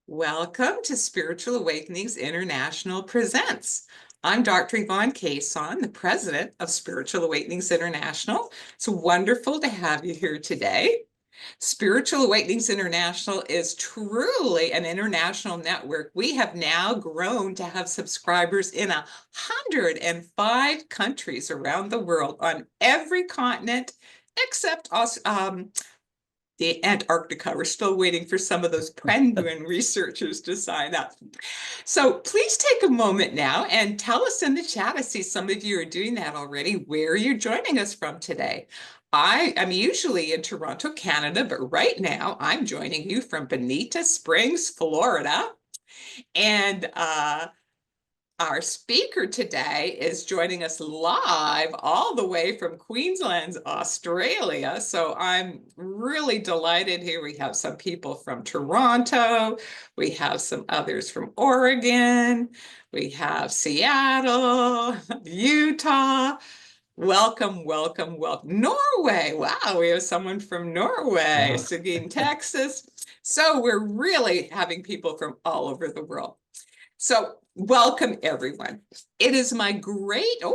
Welcome to Spiritual Awakenings International Presents. I'm Dr. Yvonne Cason, the president of Spiritual Awakenings International. It's wonderful to have you here today. Spiritual Awakenings International is truly an international network. We have now grown to have subscribers in 105 countries around the world on every continent except the Antarctica. We're still waiting for some of those penguin researchers to sign up. So please take a moment now and tell us in the chat. I see some of you are doing that already, where you're joining us from today. I am usually in Toronto, Canada, but right now I'm joining you from Bonita Springs, Florida. And our speaker today is joining us live all the way from Queensland, Australia. So I'm really delighted here. We have some people from Toronto. We have some others from Oregon. We have Seattle, Utah. Welcome, welcome, welcome. Norway. Wow, we have someone from Norway, Wow. Seguin, Texas. So we're really having people from all over the world. So welcome, everyone. It is my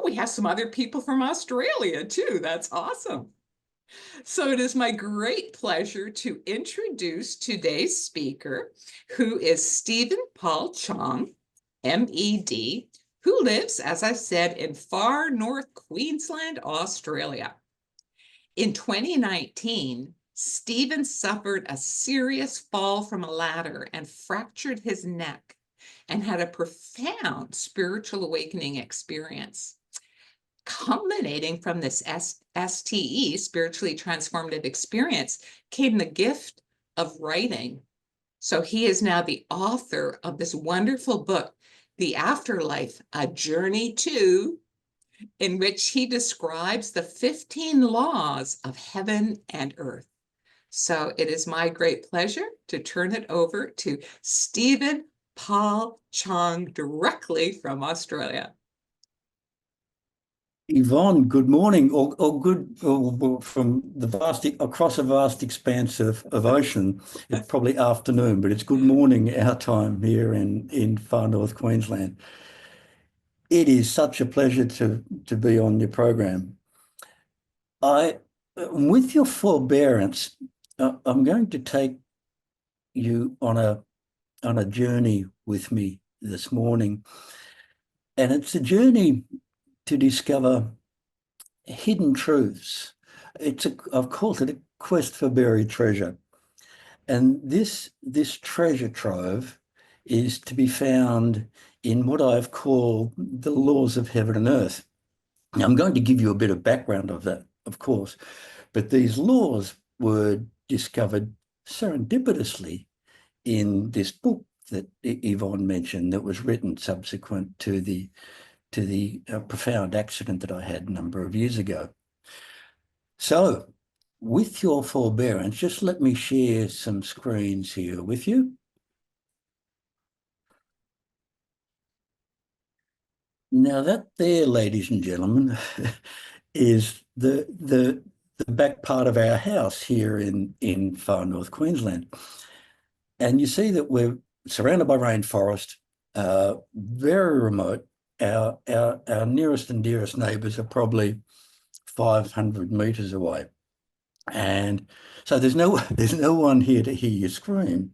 we have some other people from Australia too. That's awesome. So it is my great pleasure to introduce today's speaker, who is Stephen Paul Chong, M.Ed., who lives, as I said, in Far North Queensland, Australia. In 2019, Stephen suffered a serious fall from a ladder and fractured his neck, and had a profound spiritual awakening experience. Culminating from this STE, spiritually transformative experience, came the gift of writing. So he is now the author of this wonderful book, The Afterlife, A Journey to, in which he describes the 15 laws of heaven and earth. So it is my great pleasure to turn it over to Stephen Paul Chong, directly from Australia. Yvonne, good morning, or from across a vast expanse of ocean. It's probably afternoon, but it's good morning our time here in Far North Queensland. It is such a pleasure to be on your program. With your forbearance, I'm going to take you on a journey with me this morning, and it's a journey to discover hidden truths. I've called it a quest for buried treasure. And this treasure trove is to be found in what I've called the laws of heaven and earth. Now, I'm going to give you a bit of background of that, of course, but these laws were discovered serendipitously in this book that Yvonne mentioned, that was written subsequent to the profound accident that I had a number of years ago. So with your forbearance, just let me share some screens here with you. Now that there, ladies and gentlemen, is the back part of our house here in Far North Queensland. And you see that we're surrounded by rainforest, very remote. Our nearest and dearest neighbours are probably 500 metres away, and so there's no one here to hear you scream.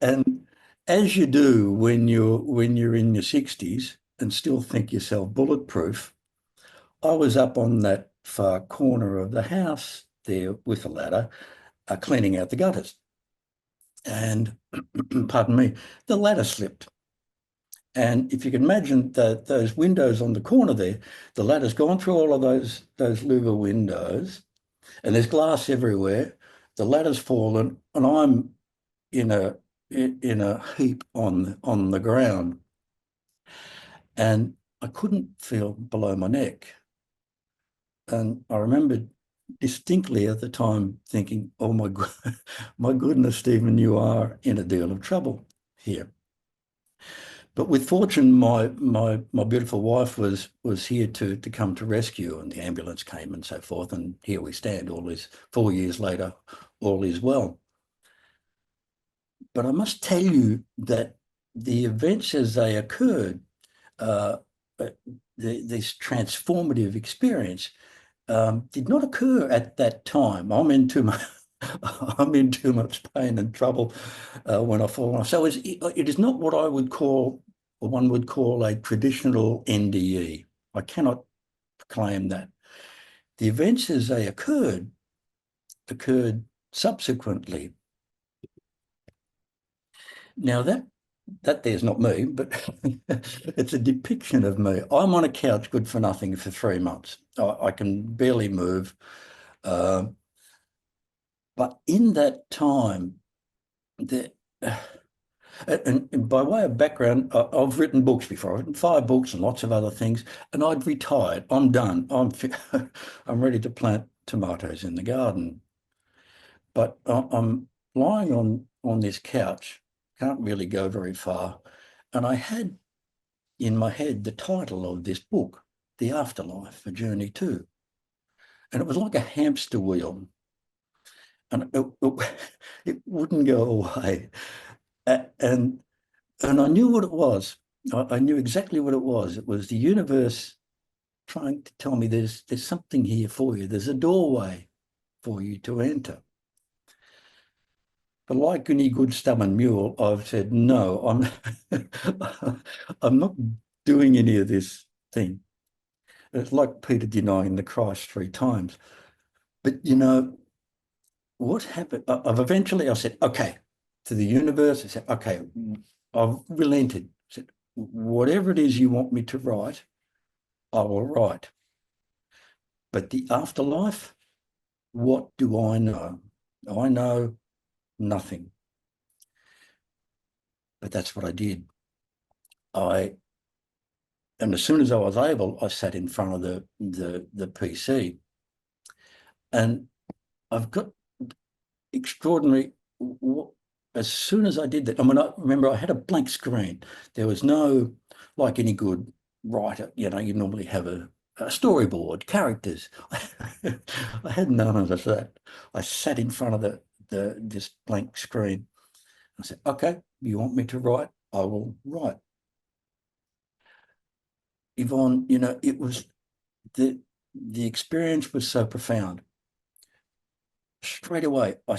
And as you do when you're in your 60s and still think yourself bulletproof, I was up on that far corner of the house there with a ladder, cleaning out the gutters, and pardon me, the ladder slipped. And if you can imagine those windows on the corner there, the ladder's gone through all of those louver windows, and there's glass everywhere. The ladder's fallen, and I'm in a heap on the ground, and I couldn't feel below my neck. And I remembered distinctly at the time thinking, oh my goodness, Stephen, you are in a deal of trouble here. But with fortune, my beautiful wife was here to come to rescue, and the ambulance came and so forth. And here we stand, all is 4 years later, all is well. But I must tell you that the events as they occurred, uh, uh, this transformative experience did not occur at that time. I'm in too much. I'm in too much pain and trouble when I fall off. So it is not what I would call, or one would call, a traditional NDE. I cannot claim that. The events as they occurred subsequently. Now that there's not me, but it's a depiction of me. I'm on a couch good for nothing for 3 months. I can barely move. But in that time, the, and by way of background, I've written books before. I've written 5 books and lots of other things, and I'd retired. I'm done. I'm ready to plant tomatoes in the garden. But I'm lying on this couch, can't really go very far, and I had in my head the title of this book, The Afterlife, A Journey To. And it was like a hamster wheel, and it wouldn't go away. And I knew what it was. I knew exactly what it was. It was the universe trying to tell me there's something here for you. There's a doorway for you to enter. But like any good stubborn mule, I've said, no, I'm not doing any of this thing. It's like Peter denying the Christ 3 times. But what happened? I said, okay, to the universe. I said, okay, I've relented. I said, whatever it is you want me to write, I will write. But the afterlife, what do I know? I know nothing. But that's what I did. And as soon as I was able, I sat in front of the PC, and I've got extraordinary. As soon as I did that, I mean, I remember I had a blank screen. There was no, like any good writer, you normally have a storyboard, characters. I had none of that. I sat in front of this blank screen. I said, okay, you want me to write? I will write. Yvonne, it was the experience was so profound. Straight away, I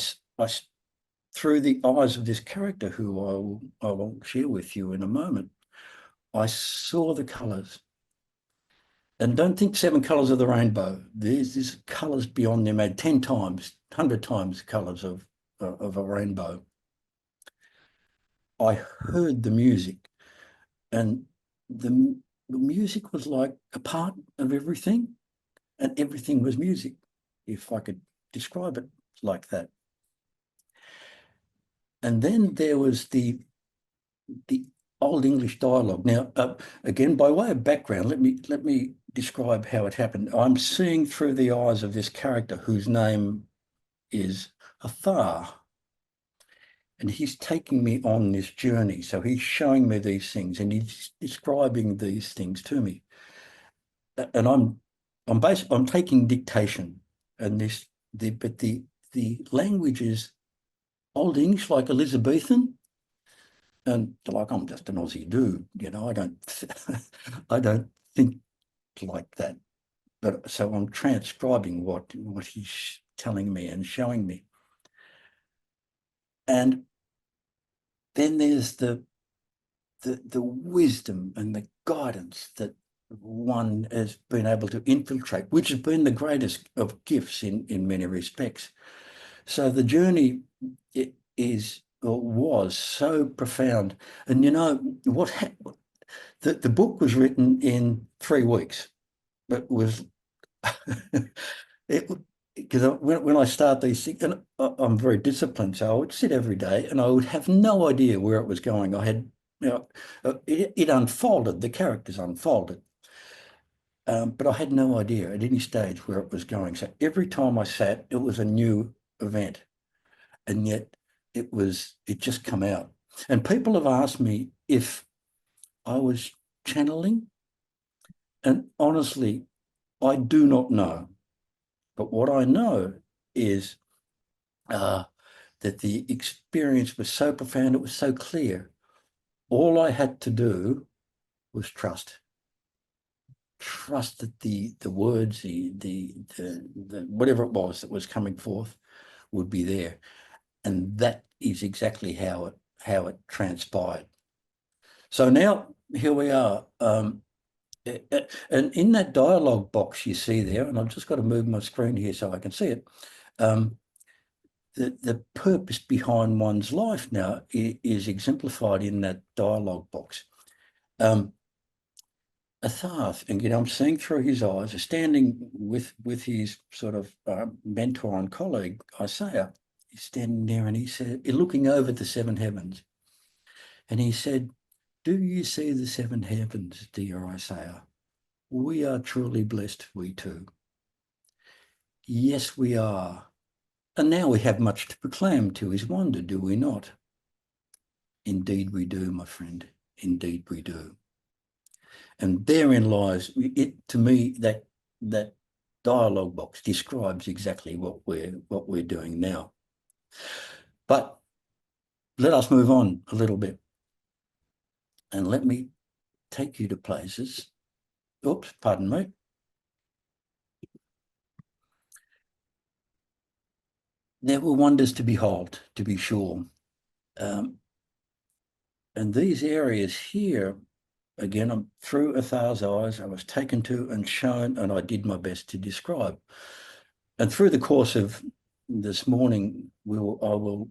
through the eyes of this character, who I will share with you in a moment, I saw the colours. And don't think 7 colours of the rainbow. There's colours beyond them, 10 times, 100 times colours of a rainbow. I heard the music, and the music was like a part of everything, and everything was music, if I could describe it like that. And then there was the Old English dialogue. Now, again, by way of background, let me describe how it happened. I'm seeing through the eyes of this character whose name is Athar, and he's taking me on this journey. So he's showing me these things, and he's describing these things to me. And I'm taking dictation, and but the language is Old English, like Elizabethan. And like, I'm just an Aussie dude, I don't think like that. But so I'm transcribing what he's telling me and showing me. And then there's the wisdom and the guidance that one has been able to infiltrate, which has been the greatest of gifts in many respects. So the journey is or was so profound. And what happened? The book was written in 3 weeks, but was it because when I start these things, and I'm very disciplined, so I would sit every day, and I would have no idea where it was going. I had, it unfolded. The characters unfolded, but I had no idea at any stage where it was going. So every time I sat, it was a new event, and yet it just come out. And people have asked me if I was channeling, and honestly, I do not know. But what I know is that the experience was so profound, it was so clear. All I had to do was trust. Trust that the words, the whatever it was that was coming forth would be there. And that is exactly how it transpired. So now here we are. And in that dialogue box you see there, and I've just got to move my screen here so I can see it. The purpose behind one's life now is exemplified in that dialogue box. Atharth, and I'm seeing through his eyes, standing with his sort of mentor and colleague, Isaiah. He's standing there and he said, looking over the seven heavens, and he said, "Do you see the seven heavens, dear Isaiah? We are truly blessed, we too." Yes, we are. And now we have much to proclaim to his wonder, do we not? Indeed we do, my friend. Indeed we do. And therein lies it. To me, that dialogue box describes exactly what we're doing now. But let us move on a little bit, and let me take you to places. Oops, pardon me. There were wonders to behold, to be sure. And these areas here, again, I'm through Athar's eyes, I was taken to and shown, and I did my best to describe. And through the course of this morning, I will,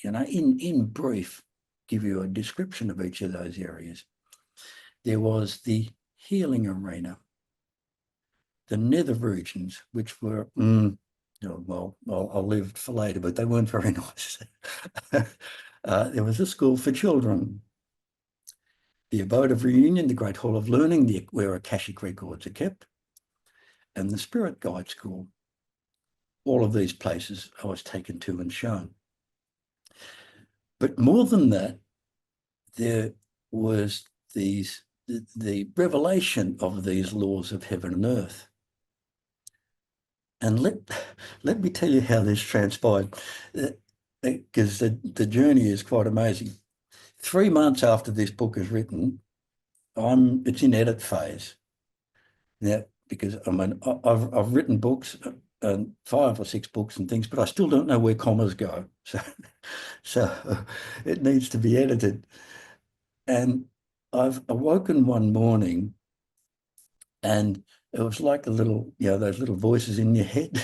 in brief, give you a description of each of those areas. There was the healing arena, the nether regions, which were, well, I'll leave it for later, but they weren't very nice. There was a school for children, the abode of reunion, the great hall of learning, where Akashic records are kept, and the spirit guide school. All of these places I was taken to and shown. But more than that, there was the revelation of these laws of heaven and earth. And let me tell you how this transpired, because the journey is quite amazing. 3 months after this book is written, it's in edit phase. Now, because I've written books, 5 or 6 books and things, but I still don't know where commas go. So it needs to be edited. And I've awoken one morning, and it was like the little, those little voices in your head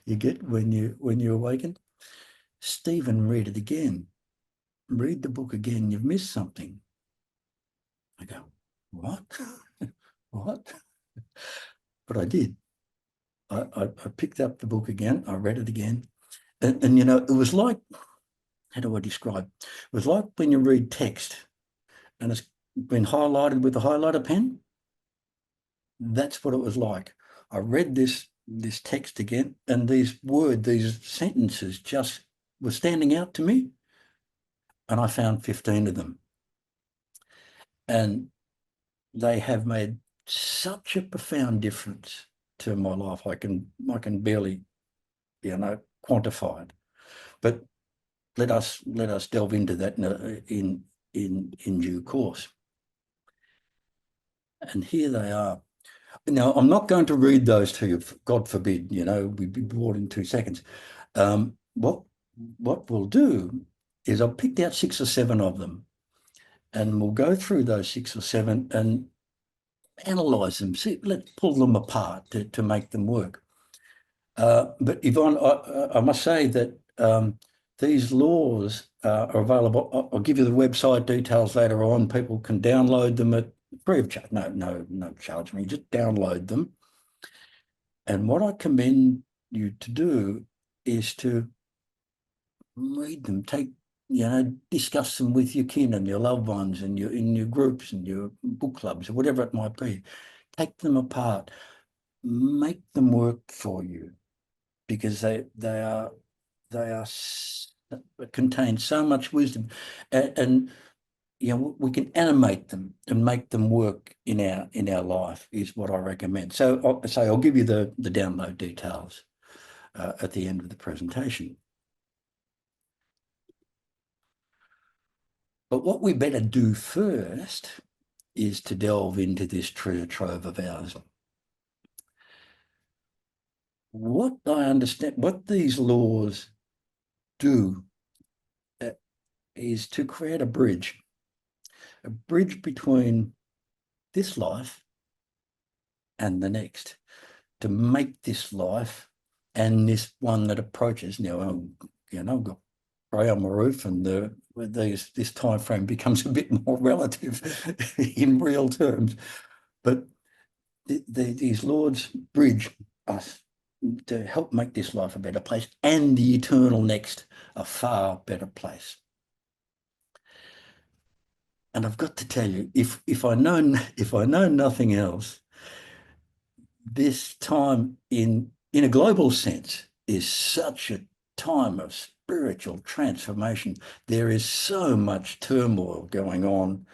you get when you awaken. Stephen, read it again. Read the book again. You've missed something. I go, what? What? But I did. I picked up the book again. I read it again. And it was like, how do I describe? It was like when you read text and it's been highlighted with a highlighter pen. That's what it was like. I read this text again, and these sentences just were standing out to me, and I found 15 of them. And they have made such a profound difference to my life. I can barely, quantify it. But let us delve into that in due course. And here they are. Now, I'm not going to read those to you, God forbid, we'd be bored in 2 seconds. What we'll do is I've picked out 6 or 7 of them, and we'll go through those 6 or 7 and analyse them. Let's pull them apart to make them work. But Yvonne, I must say that these laws are available. I'll give you the website details later on. People can download them at free of charge. No charge me. Just download them. And what I commend you to do is to read them. Discuss them with your kin and your loved ones, and in your groups and your book clubs or whatever it might be. take them apart, make them work for you, because they contain so much wisdom, and you know, we can animate them and make them work in our life is what I recommend. So I'll give you the download details at the end of the presentation. But what we better do first is to delve into this treasure trove of ours. What I understand, what these laws do is to create a bridge between this life and the next, to make this life and this one that approaches. Now, you know, I've got grey on my roof, and this time frame becomes a bit more relative in real terms. But these laws bridge us to help make this life a better place and the eternal next a far better place. And I've got to tell you, if I know nothing else, this time in a global sense is such a time of spiritual transformation. There is so much turmoil going on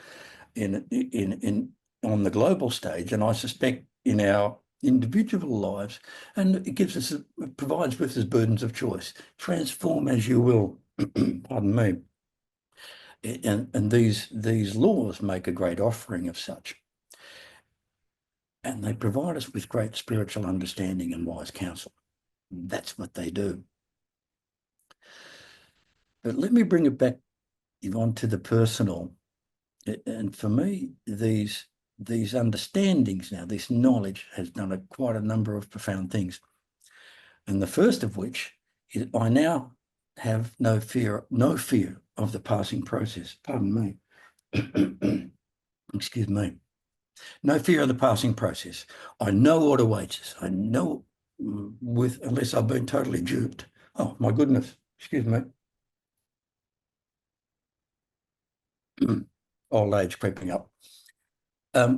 on the global stage, and I suspect in our individual lives, and it provides with us burdens of choice. Transform as you will. Pardon me. And these laws make a great offering of such. And they provide us with great spiritual understanding and wise counsel. That's what they do. But let me bring it back, Yvonne, to the personal. And for me, these understandings now, this knowledge has done quite a number of profound things. And the first of which is I now have no fear of the passing process. Pardon me. Excuse me. No fear of the passing process. I know what awaits us. I know unless I've been totally duped. Oh, my goodness. Excuse me. Old age creeping up. I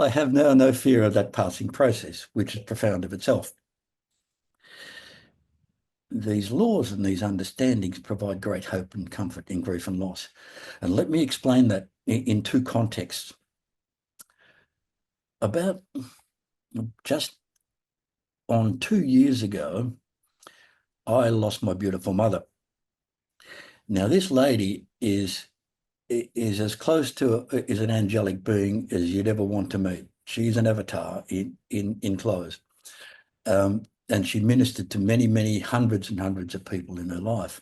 have now no fear of that passing process, which is profound of itself. These laws and these understandings provide great hope and comfort in grief and loss. And let me explain that in two contexts. About just on 2 years ago, I lost my beautiful mother. Now, this lady is as close to is an angelic being as you'd ever want to meet. She's an avatar in clothes. And she ministered to many, many hundreds and hundreds of people in her life.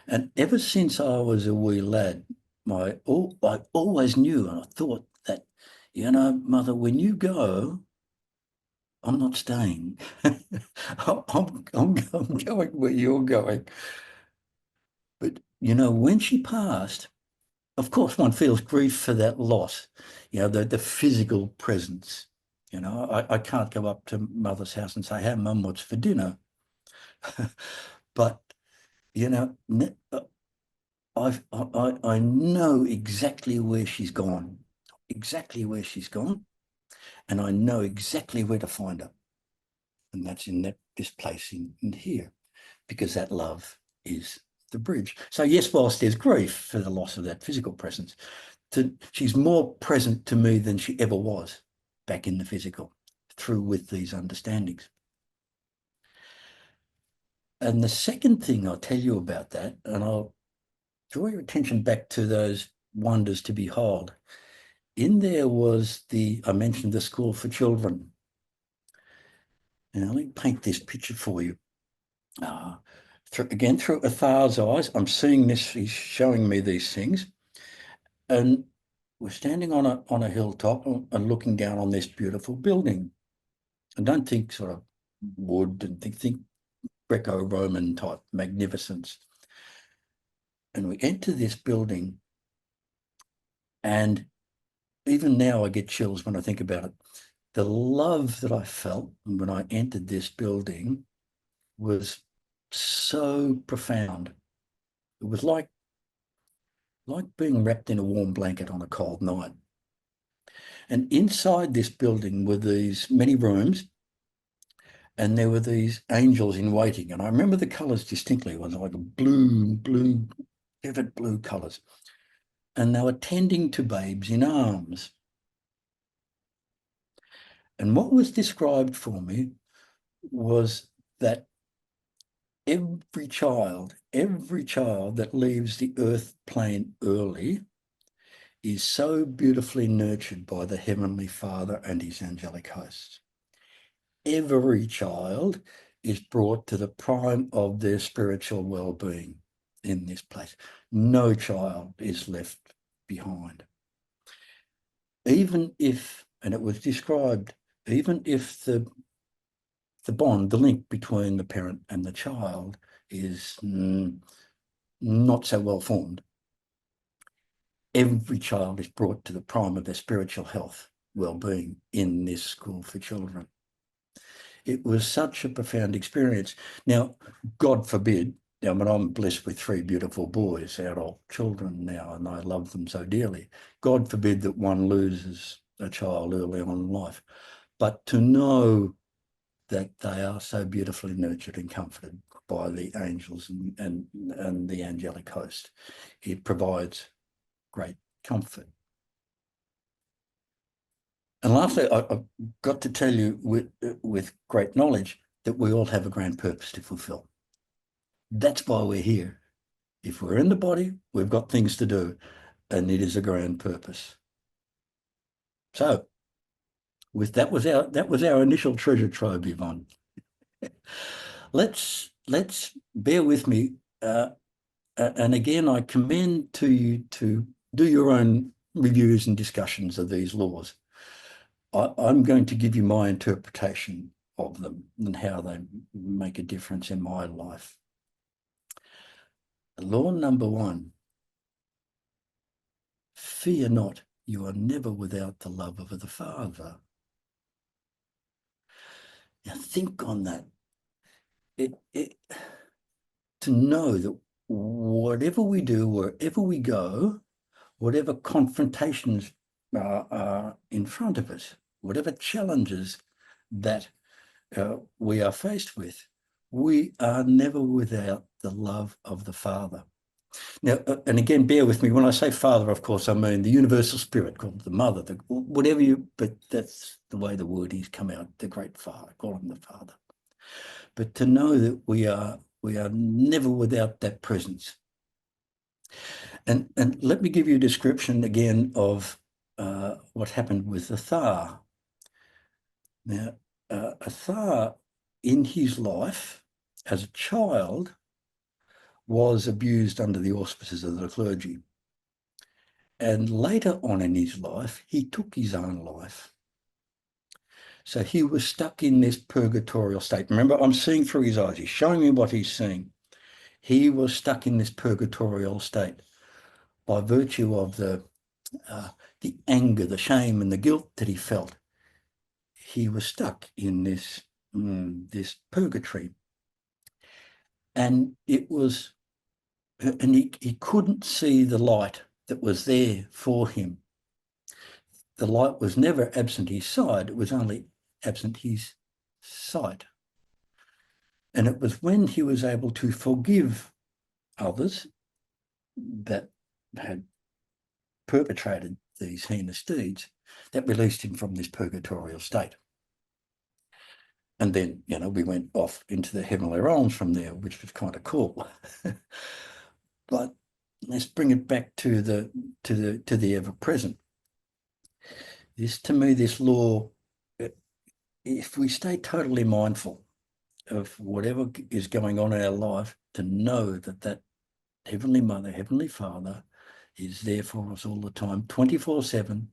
And ever since I was a wee lad, I always knew, and I thought that, you know, Mother, when you go, I'm not staying. I'm going where you're going. But, you know, when she passed, of course, one feels grief for that loss, you know, the physical presence. You know, I can't go up to Mother's house and say, hey, Mum, what's for dinner? But, you know, I know exactly where she's gone, and I know exactly where to find her. And that's in this place in here, because that love is the bridge. So yes, whilst there's grief for the loss of that physical presence, she's more present to me than she ever was back in the physical, through with these understandings. And the second thing I'll tell you about that, and I'll draw your attention back to those wonders to behold. In there was I mentioned the school for children. Now, let me paint this picture for you. Again, through Athar's eyes, I'm seeing this, he's showing me these things. And we're standing on a hilltop and looking down on this beautiful building. And don't think sort of wood, and think Greco-Roman type magnificence. And we enter this building, and even now I get chills when I think about it. The love that I felt when I entered this building was so profound. It was like being wrapped in a warm blanket on a cold night. And inside this building were these many rooms, and there were these angels in waiting. And I remember the colours distinctly. It was like blue, vivid blue colours. And they were tending to babes in arms. And what was described for me was that every child that leaves the earth plane early is so beautifully nurtured by the Heavenly Father and his angelic hosts. Every child is brought to the prime of their spiritual well-being in this place. No child is left behind. Even if, and it was described, even if the bond, the link between the parent and the child is not so well formed, every child is brought to the prime of their spiritual health, well-being in this school for children. It was such a profound experience. Now, God forbid, I mean, I'm blessed with 3 beautiful boys, adult children now, and I love them so dearly. God forbid that one loses a child early on in life. But to know that they are so beautifully nurtured and comforted by the angels and the angelic host, it provides great comfort. And lastly, I've got to tell you with great knowledge that we all have a grand purpose to fulfill. That's why we're here. If we're in the body, we've got things to do, and it is a grand purpose. So, with that was our initial treasure trove, Yvonne. Let's bear with me, and again, I commend to you to do your own reviews and discussions of these laws. I'm going to give you my interpretation of them and how they make a difference in my life. Law number 1, fear not, you are never without the love of the Father. Now think on that. To know that whatever we do, wherever we go, whatever confrontations are in front of us, whatever challenges that we are faced with, we are never without the love of the Father. Now, and again, bear with me. When I say Father, of course, I mean the universal spirit, called the Mother, whatever you, but that's the way the word is come out, the great Father, call him the Father. But to know that we are never without that presence. And let me give you a description again of what happened with Athar. Now, Athar in his life as a child was abused under the auspices of the clergy. And later on in his life, he took his own life. So he was stuck in this purgatorial state. Remember, I'm seeing through his eyes. He's showing me what he's seeing. He was stuck in this purgatorial state by virtue of the anger, the shame, and the guilt that he felt. He was stuck in this purgatory, and he couldn't see the light that was there for him. The light was never absent his side; it was only absent his sight. And it was when he was able to forgive others that had perpetrated these heinous deeds that released him from this purgatorial state. And then, we went off into the heavenly realms from there, which was kind of cool. But let's bring it back to the ever present. To me, this law, if we stay totally mindful of whatever is going on in our life, to know that Heavenly Mother, Heavenly Father is there for us all the time, 24/7.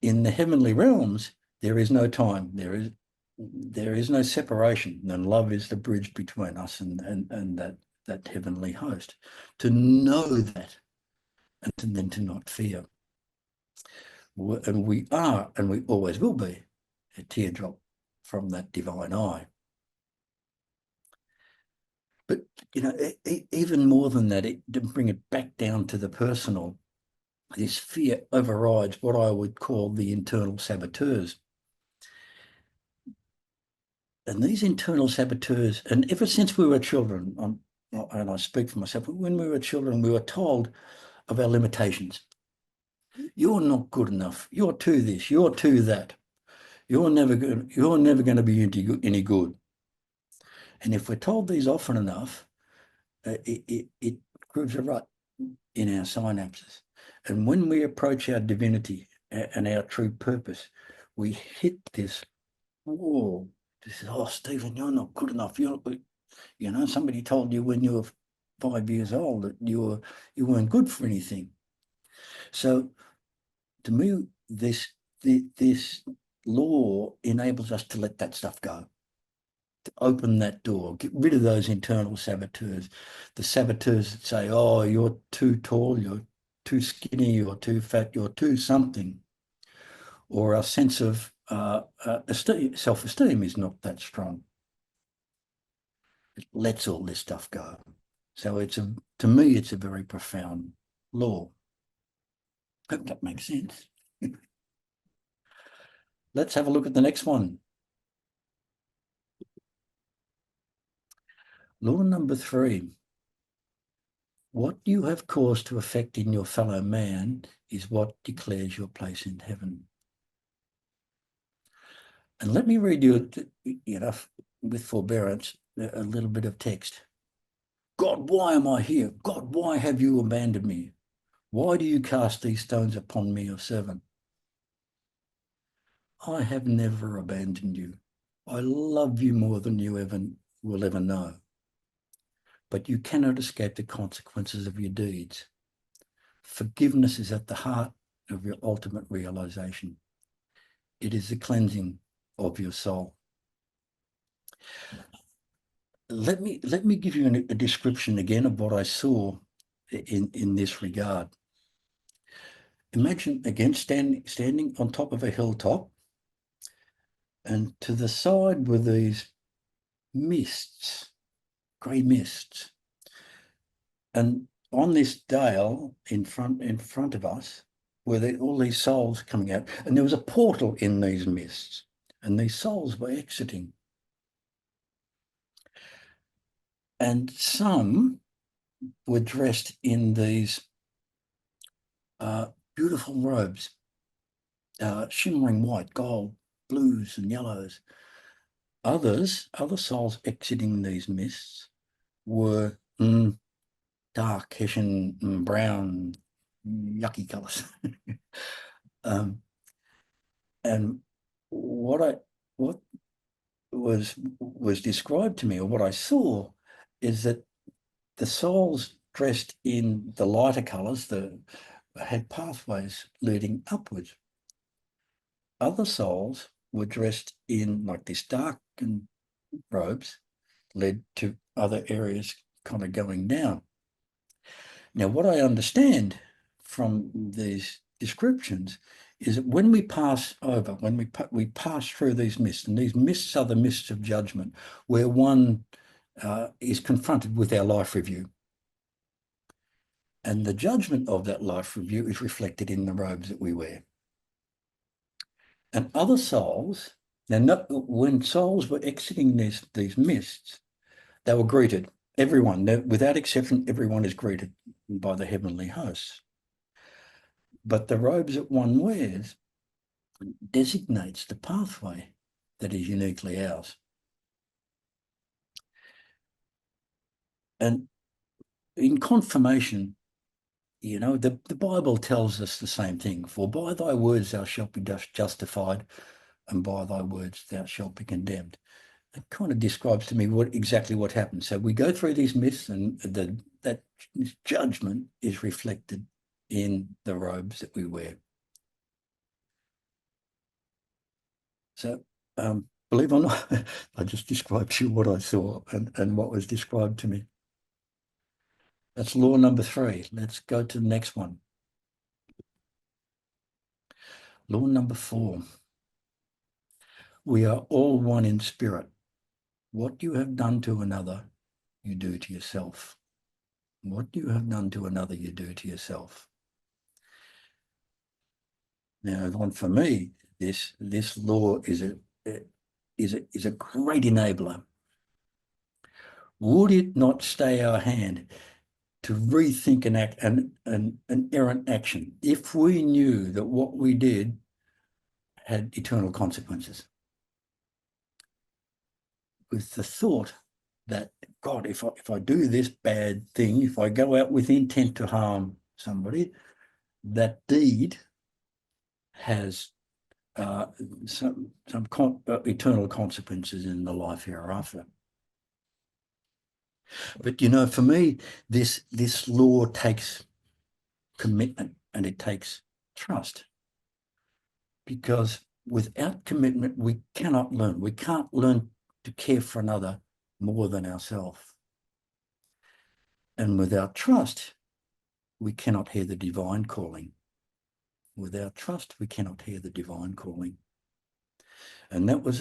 In the heavenly realms, there is no time. There is no separation, and love is the bridge between us and that heavenly host. To know that, and then to not fear. And we are, and we always will be, a teardrop from that divine eye. But even more than that, to bring it back down to the personal, this fear overrides what I would call the internal saboteurs. And these internal saboteurs, and ever since we were children, and I speak for myself, when we were children, we were told of our limitations. You're not good enough. You're too this. You're too that. You're never going to be any good. And if we're told these often enough, it proves a rut in our synapses. And when we approach our divinity and our true purpose, we hit this wall. This is, oh, Stephen, you're not good enough. You're not good. You know, somebody told you when you were 5 years old that you weren't good for anything. So to me, this law enables us to let that stuff go, to open that door, get rid of those internal saboteurs, the saboteurs that say, oh, you're too tall, you're too skinny, you're too fat, you're too something, or our sense of self-esteem is not that strong. It lets all this stuff go. So to me, it's a very profound law. Hope that makes sense. Let's have a look at the next one. Law number 3. What you have cause to affect in your fellow man is what declares your place in heaven. And let me read you, with forbearance, a little bit of text. God, why am I here? God, why have you abandoned me? Why do you cast these stones upon me, your servant? I have never abandoned you. I love you more than you will ever know. But you cannot escape the consequences of your deeds. Forgiveness is at the heart of your ultimate realization. It is the cleansing of your soul. Let me give you a description again of what I saw in this regard. Imagine again standing on top of a hilltop, and to the side were these mists, grey mists, and on this dale in front of us were all these souls coming out, and there was a portal in these mists, and these souls were exiting. And some were dressed in these beautiful robes, shimmering white, gold, blues and yellows. Other souls exiting these mists were dark, Hessian, brown, yucky colours. And what was described to me, or what I saw, is that the souls dressed in the lighter colours had pathways leading upwards. Other souls were dressed in like this dark robes, led to other areas kind of going down. Now, what I understand from these descriptions is that when we pass over, when we pass through these mists, and these mists are the mists of judgment, where one is confronted with our life review. And the judgment of that life review is reflected in the robes that we wear. And other souls, when souls were exiting these mists, they were greeted. Everyone, without exception, everyone is greeted by the heavenly hosts. But the robes that one wears designates the pathway that is uniquely ours. And in confirmation, the Bible tells us the same thing. For by thy words thou shalt be justified, and by thy words thou shalt be condemned. It kind of describes to me exactly what happens. So we go through these myths, and that judgment is reflected in the robes that we wear. So believe it or not, I just described to you what I saw and what was described to me. That's law number 3. Let's go to the next one. Law number 4. We are all one in spirit. What you have done to another, you do to yourself. What you have done to another, you do to yourself. Now, for me, this law is a great enabler. Would it not stay our hand to rethink an errant action if we knew that what we did had eternal consequences? With the thought that, God, if I do this bad thing, if I go out with intent to harm somebody, that deed has some eternal consequences in the life hereafter. But for me, this law takes commitment and it takes trust, because without commitment, we cannot learn. We can't learn to care for another more than ourselves. And without trust, we cannot hear the divine calling. Without trust, we cannot hear the divine calling. And it was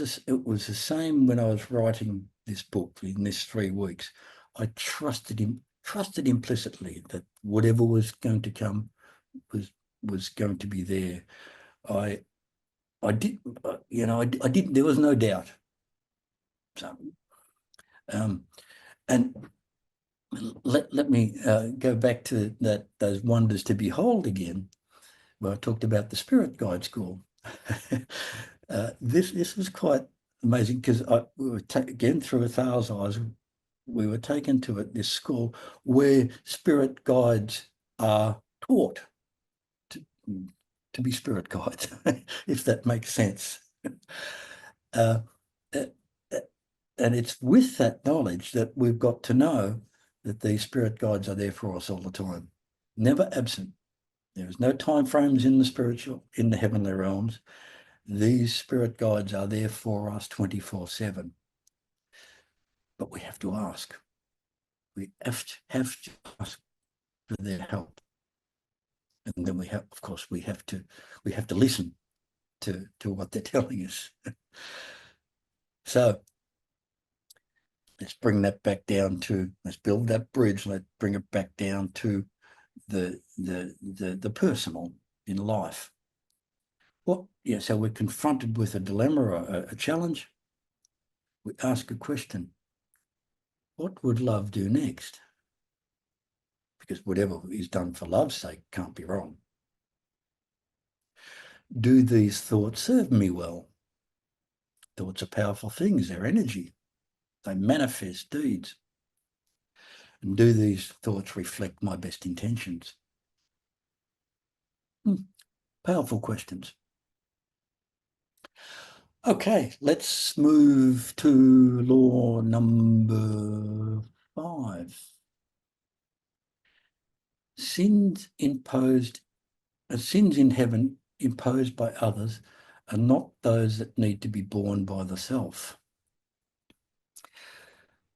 the same when I was writing this book in this 3 weeks. I trusted implicitly that whatever was going to come was going to be there. I did, I didn't. There was no doubt. So, and let me go back to those wonders to behold again, where I talked about the Spirit Guide School. This was quite amazing, because we were again through a thousand eyes. We were taken to this school where spirit guides are taught to be spirit guides, if that makes sense. Uh, uh, and it's with that knowledge that we've got to know that these spirit guides are there for us all the time, never absent. There is no time frames in the heavenly realms. These spirit guides are there for us 24/7. But we have to ask. We have to ask for their help. And then we have to listen to what they're telling us. So let's bring that back down to, let's build that bridge. Let's bring it back down to the personal in life. So we're confronted with a dilemma or a challenge. We ask a question: what would love do next? Because whatever is done for love's sake can't be wrong. Do these thoughts serve me well? Thoughts are powerful things. They're energy. They manifest deeds. And do these thoughts reflect my best intentions? Powerful questions. Okay, let's move to law number 5. Sins in heaven imposed by others are not those that need to be borne by the self.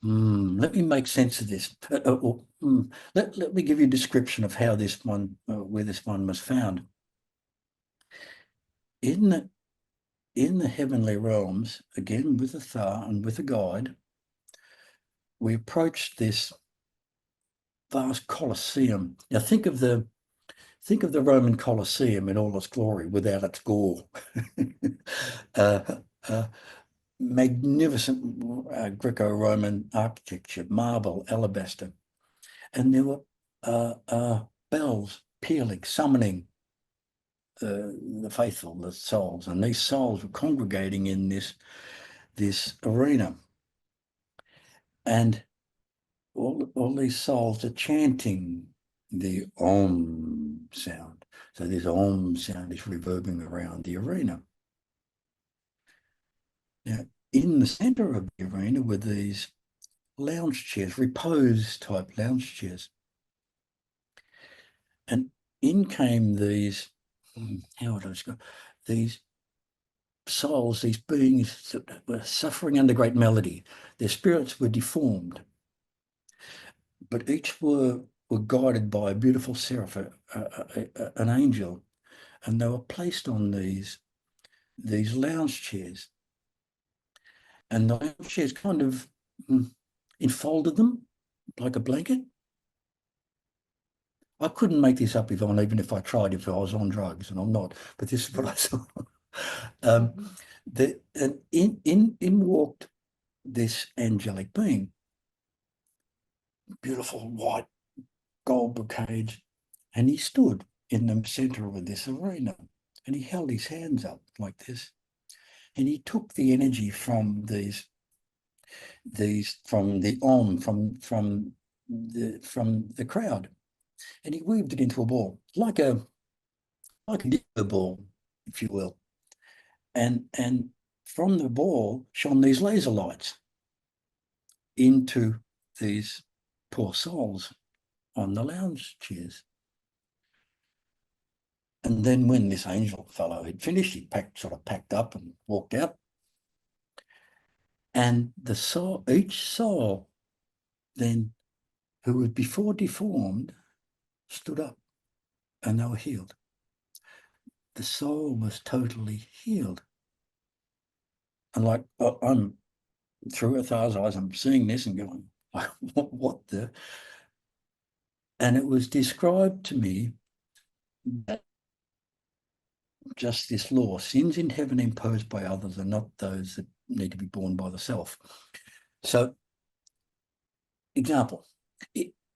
Let me make sense of this. Let me give you a description of how this one, where this one was found. In the heavenly realms, again with a Thar and with a guide, we approached this vast Colosseum. Now think of the Roman Colosseum in all its glory without its gore. Magnificent Greco-Roman architecture, marble, alabaster. And there were bells pealing, summoning the faithful, the souls. And these souls were congregating in this arena. And all these souls are chanting the Om sound. So this Om sound is reverberating around the arena. Now, in the center of the arena were these lounge chairs, repose type lounge chairs. And in came these, how would I describe, these souls, these beings that were suffering under great melody. Their spirits were deformed, but each were guided by a beautiful seraph, an angel, and they were placed on these lounge chairs. And the lounge chairs kind of enfolded them like a blanket. I couldn't make this up, Yvonne, even if I tried, if I was on drugs, and I'm not, but this is what I saw. And in walked this angelic being, beautiful white gold brocade, and he stood in the center of this arena, and he held his hands up like this, and he took the energy from from the from the crowd, and he weaved it into a ball, like a disco ball, if you will, and from the ball shone these laser lights into these poor souls on the lounge chairs. And then when this angel fellow had finished, he sort of packed up and walked out. And each soul then, who was before deformed, stood up and they were healed. The soul was totally healed. And like, I'm through Athar's eyes, I'm seeing this and going, what the? And it was described to me that just this law, sins in heaven imposed by others are not those that need to be borne by the self. So, example,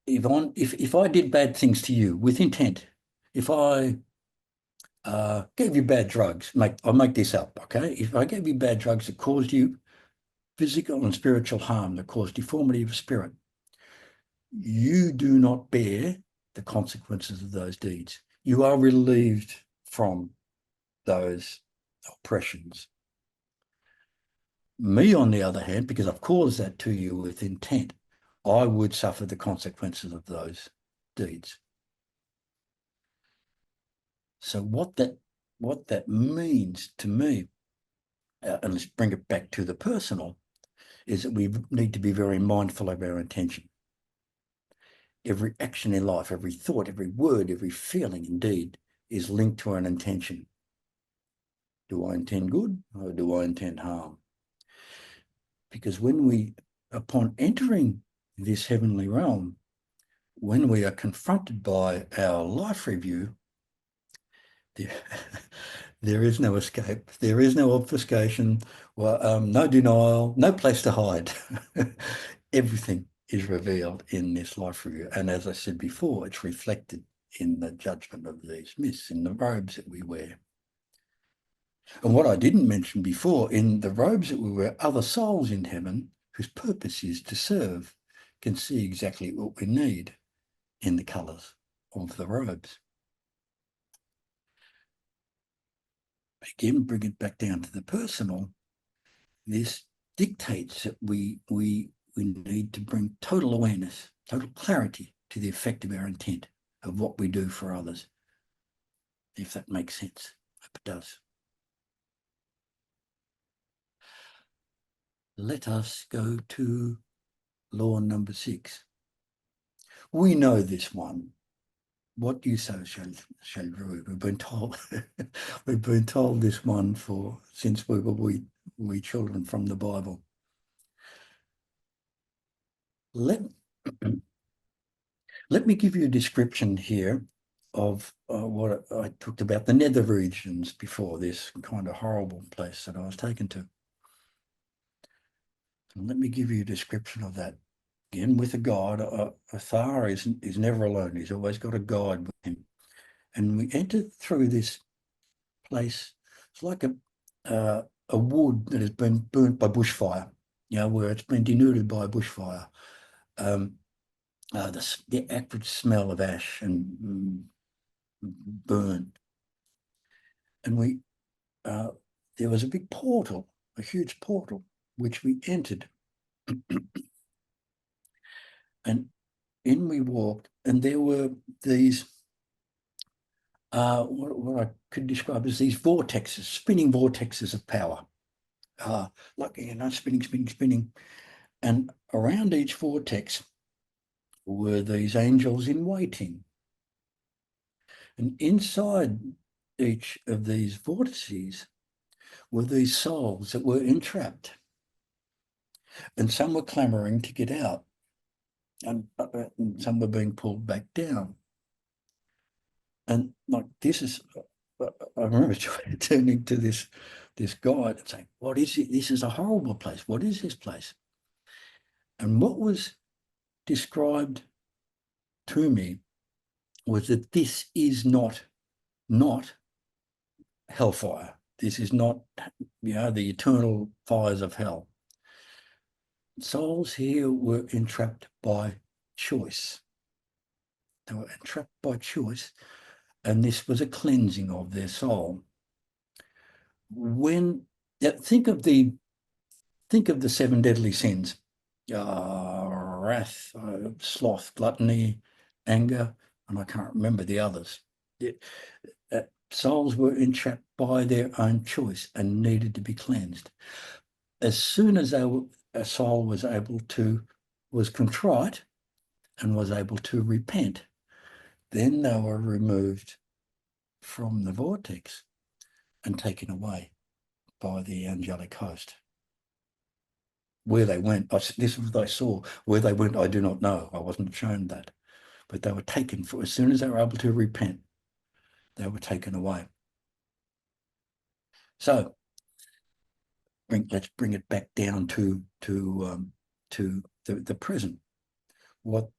Yvonne, if I did bad things to you with intent, if I gave you bad drugs, I'll make this up, okay? If I gave you bad drugs that caused you physical and spiritual harm, that caused deformity of spirit, you do not bear the consequences of those deeds. You are relieved from those oppressions. Me, on the other hand, because I've caused that to you with intent, I would suffer the consequences of those deeds. So what that means to me, and let's bring it back to the personal, is that we need to be very mindful of our intention. Every action in life, every thought, every word, every feeling, indeed, is linked to an intention. Do I intend good or do I intend harm? Because upon entering this heavenly realm, when we are confronted by our life review, there is no escape. There is no obfuscation, no denial, no place to hide. Everything is revealed in this life review. And as I said before, it's reflected in the judgment of these myths, in the robes that we wear. And what I didn't mention before, in the robes that we wear, other souls in heaven, whose purpose is to serve, can see exactly what we need in the colours of the robes. Again, bring it back down to the personal. This dictates that we need to bring total awareness, total clarity to the effect of our intent, of what we do for others. If that makes sense. I hope it does. Let us go to law number 6. We know this one. What you sow shall you reap. We've been told we've been told this one since we were we children from the Bible. Let me give you a description here of what I talked about, the nether regions before, this kind of horrible place that I was taken to. And let me give you a description of that. Again, with a guide, Athar is never alone. He's always got a guide with him. And we entered through this place. It's like a wood that has been burnt by bushfire, where it's been denuded by bushfire. The acrid smell of ash and burn. And there was a big portal, a huge portal, which we entered. And in we walked, and there were these, what I could describe as these vortexes, spinning vortexes of power. Spinning. And around each vortex were these angels in waiting. And inside each of these vortices were these souls that were entrapped. And some were clamoring to get out, and some were being pulled back down. And like this is, I remember turning to this guide and saying, "What is it? This is a horrible place. What is this place?" And what was described to me was that this is not hellfire. This is not, the eternal fires of hell. Souls here were entrapped by choice. They were entrapped by choice, and this was a cleansing of their soul. Think of the seven deadly sins: wrath, sloth, gluttony, anger, and I can't remember the others. Souls were entrapped by their own choice and needed to be cleansed. As soon as a soul was contrite and was able to repent, then they were removed from the vortex and taken away by the angelic host. Where they went, this is what I saw. Where they went, I do not know. I wasn't shown that. But they were taken, as soon as they were able to repent, they were taken away. So let's bring it back down to the present. What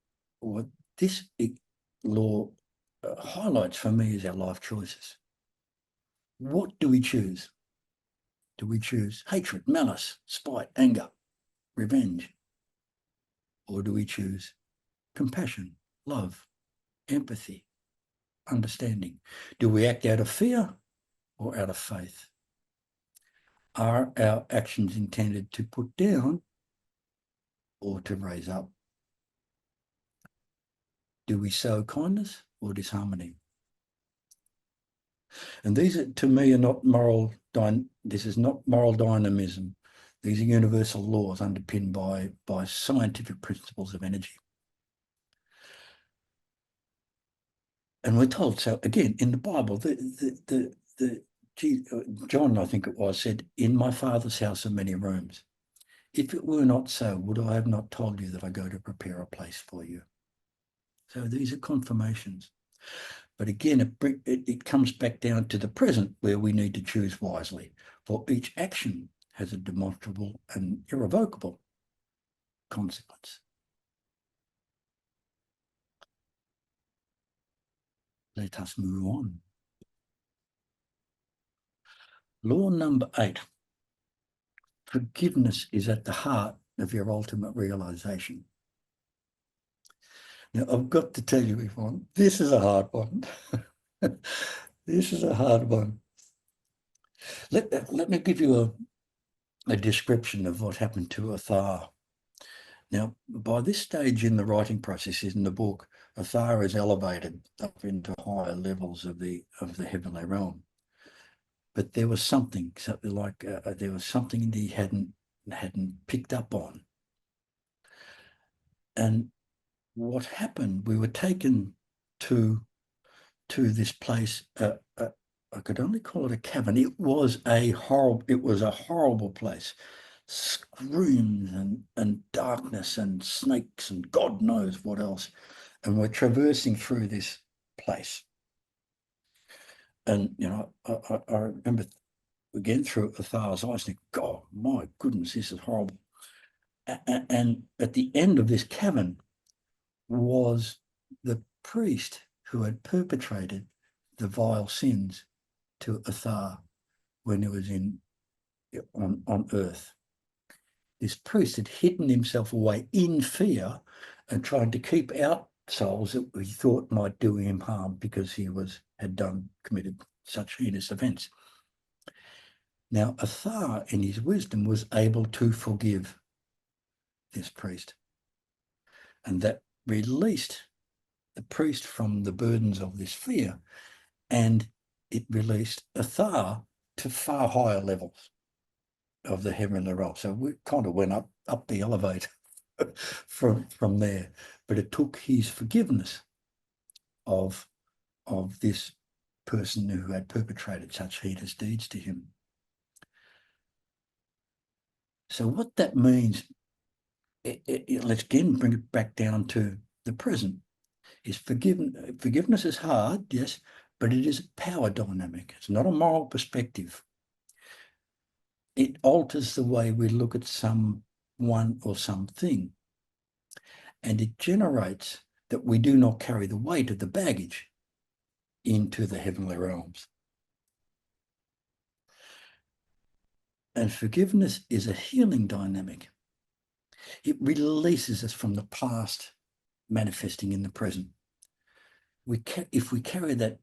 this law highlights for me is our life choices. What do we choose? Do we choose hatred, malice, spite, anger, revenge? Or do we choose compassion, love, empathy, understanding? Do we act out of fear or out of faith? Are our actions intended to put down or to raise up? Do we sow kindness or disharmony? And these, to me, are not moral. This is not moral dynamism. These are universal laws underpinned by scientific principles of energy. And we're told, so again, in the Bible, John, I think it was, said, "In my Father's house are many rooms. If it were not so, would I have not told you that I go to prepare a place for you?" So these are confirmations. But again, it comes back down to the present, where we need to choose wisely. For each action has a demonstrable and irrevocable consequence. Let us move on. Law number 8. Forgiveness is at the heart of your ultimate realization. Now, I've got to tell you, Yvonne, this is a hard one. This is a hard one. Let me give you a description of what happened to Athar. Now, by this stage in the writing process in the book, Athar is elevated up into higher levels of the heavenly realm. But there was something like there was something that he hadn't picked up on. And what happened? We were taken to this place. I could only call it a cavern. It was a horrible place. Screams and darkness and snakes and God knows what else. And we're traversing through this place. And, I remember again through Athar's eyes, thinking, God, my goodness, this is horrible. And at the end of this cavern was the priest who had perpetrated the vile sins to Athar when he was on earth. This priest had hidden himself away in fear and tried to keep out souls that he thought might do him harm because he had committed such heinous events. Now, Athar, in his wisdom, was able to forgive this priest, and that released the priest from the burdens of this fear, and it released Athar to far higher levels of the heavenly realm. So we kind of went up the elevator from there, but it took his forgiveness of this person who had perpetrated such heinous deeds to him. So what that means, let's again bring it back down to the present. is forgiveness is hard, yes, but it is a power dynamic. It's not a moral perspective. It alters the way we look at someone or something. And it generates that we do not carry the weight of the baggage into the heavenly realms. And forgiveness is a healing dynamic. It releases us from the past manifesting in the present. If we carry that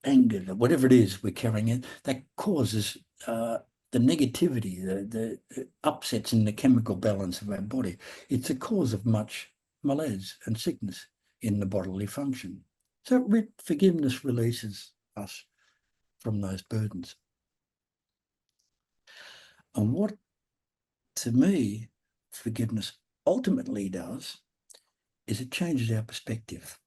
anger, whatever it is we're carrying in, that causes the negativity, the upsets in the chemical balance of our body. It's a cause of much malaise and sickness in the bodily function. So forgiveness releases us from those burdens. And what, to me, forgiveness ultimately does is it changes our perspective.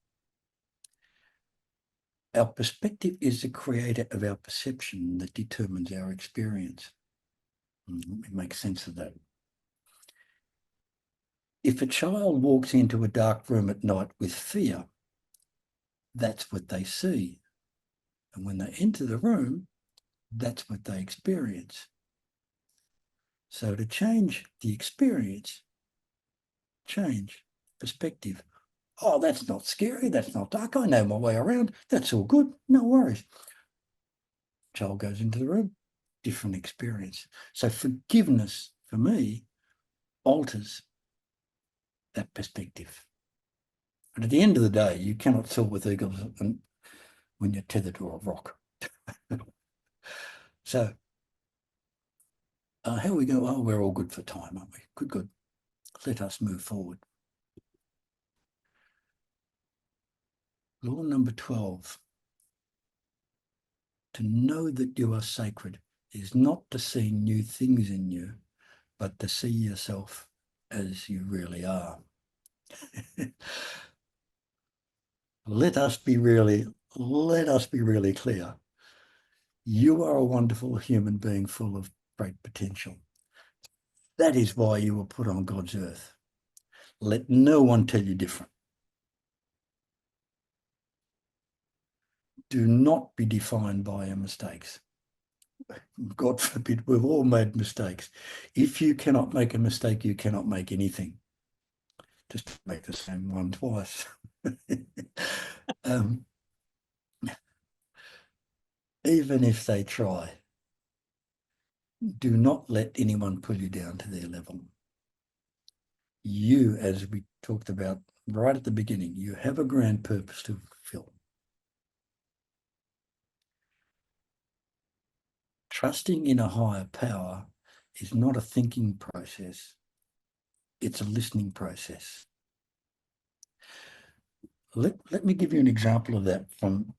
Our perspective is the creator of our perception that determines our experience. Let me make sense of that. If a child walks into a dark room at night with fear, that's what they see. And when they enter the room, that's what they experience. So to change the experience, change perspective. Oh, that's not scary. That's not dark. I know my way around. That's all good. No worries. Child goes into the room, different experience. So forgiveness, for me, alters that perspective. But at the end of the day, you cannot soar with eagles when you're tethered to a rock. So how we go? Oh, we're all good for time, aren't we? Good. Let us move forward. Law number 12. To know that you are sacred is not to see new things in you, but to see yourself as you really are. Let us be really clear. You are a wonderful human being full of great potential. That is why you were put on God's earth. Let no one tell you different. Do not be defined by your mistakes. God forbid, we've all made mistakes. If you cannot make a mistake, you cannot make anything. Just make the same one twice. Even if they try, do not let anyone pull you down to their level. You, as we talked about right at the beginning, you have a grand purpose to fulfill. Trusting in a higher power is not a thinking process. It's a listening process. Let me give you an example of that from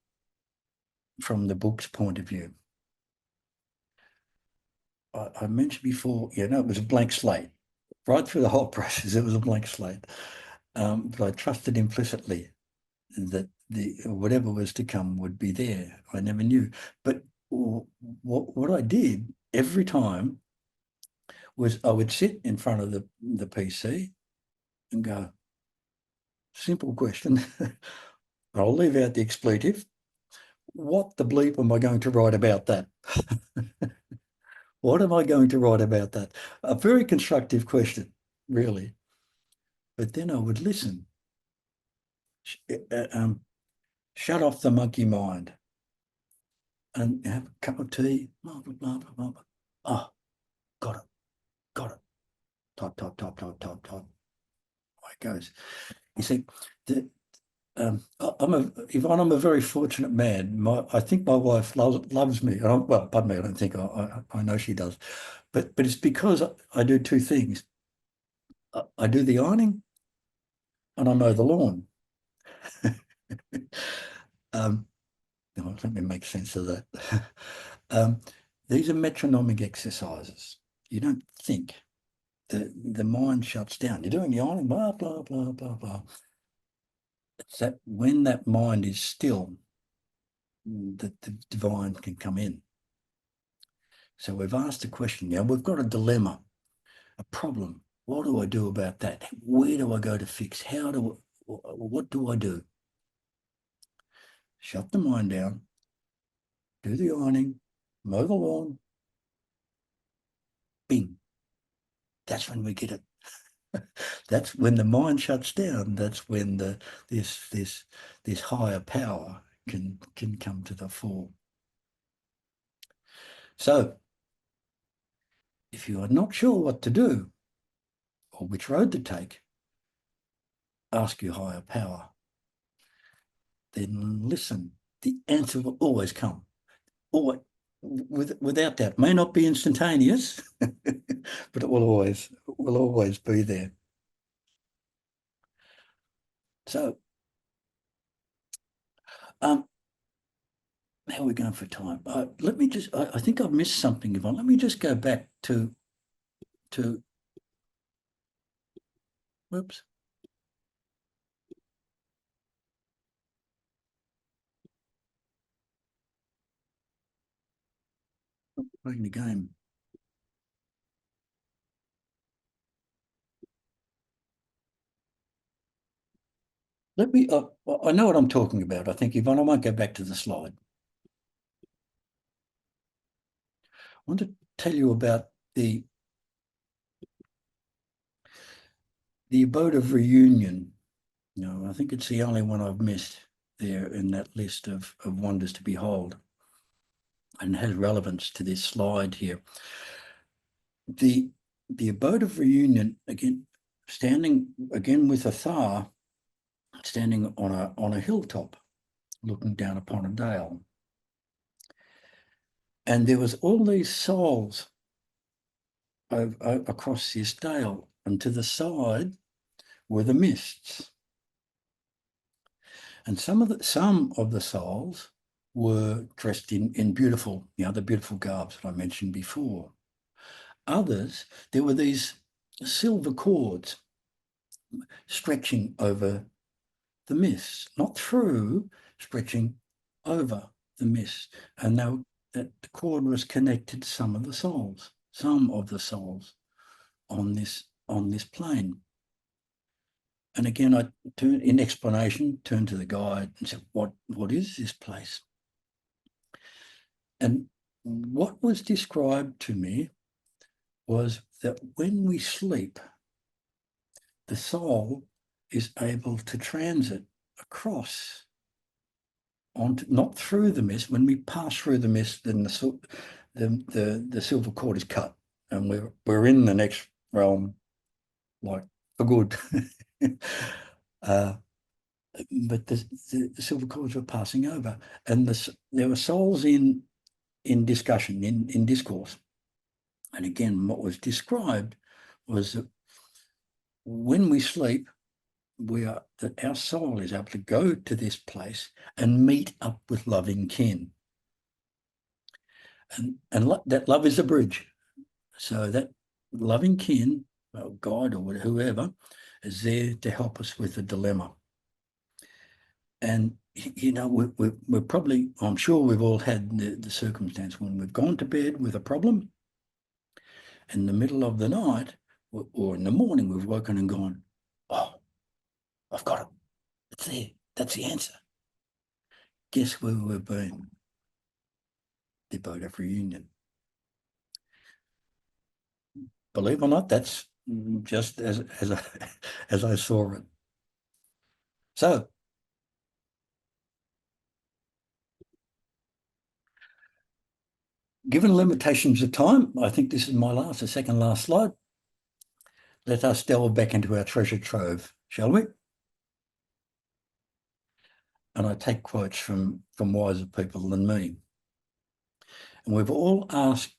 the book's point of view. I mentioned before, it was a blank slate. Right through the whole process, it was a blank slate. But I trusted implicitly that whatever was to come would be there. I never knew. But what I did every time was I would sit in front of the PC and go, simple question. I'll leave out the expletive. What the bleep am I going to write about that? What am I going to write about that? A very constructive question, really. But then I would listen. Shut off the monkey mind and have a cup of tea. Blah, blah, blah, blah, blah. Oh, got it. Type. Away it goes. You see, I'm a very fortunate man. I think my wife loves me. Well, pardon me, I don't think I know she does, but it's because I do two things. I do the ironing and I mow the lawn. Let me make sense of that. These are metronomic exercises. You don't think. The mind shuts down. You're doing the ironing, blah, blah, blah, blah, blah. It's that when that mind is still, that the divine can come in. So we've asked a question now. We've got a dilemma, a problem. What do I do about that? Where do I go to fix? What do I do? shut the mind down, do the ironing, mow the lawn, bing. That's when we get it. That's when the mind shuts down. That's when this higher power can come to the fore. So if you are not sure what to do or which road to take, ask your higher power. Then listen. The answer will always come. Always, without doubt. May not be instantaneous, but it will always be there. So, how are we going for time? Let me just, I think I've missed something, Yvonne. Let me just go back to whoops. Playing the game. Let me, I know what I'm talking about. I think, Yvonne, I might go back to the slide. I want to tell you about the abode of reunion. No, I think it's the only one I've missed there in that list of wonders to behold, and has relevance to this slide here. The abode of reunion, again, standing again with Athar, standing on a hilltop, looking down upon a dale. And there was all these souls across this dale, and to the side were the mists. And some of the souls were dressed in beautiful, the beautiful garbs that I mentioned before. Others, there were these silver cords stretching over the mist, not through, stretching over the mist. And now that the cord was connected to some of the souls on this plane. And again, I turned to the guide and said, what is this place? And what was described to me was that when we sleep, the soul is able to transit across onto, not through the mist. When we pass through the mist, then the silver cord is cut, and we're in the next realm, like for good. But the silver cords were passing over, and there were souls in discussion, in discourse. And again, what was described was that when we sleep, that our soul is able to go to this place and meet up with loving kin. And that love is a bridge. So that loving kin, or God or whoever, is there to help us with the dilemma. And, we're probably, I'm sure we've all had the circumstance when we've gone to bed with a problem. In the middle of the night or in the morning, we've woken and gone, oh, I've got it. It's there. That's the answer. Guess where we've been? The abode of reunion. Believe it or not, that's just as I saw it. So, given limitations of time, I think this is the second last slide. Let us delve back into our treasure trove, shall we? And I take quotes from wiser people than me. And we've all asked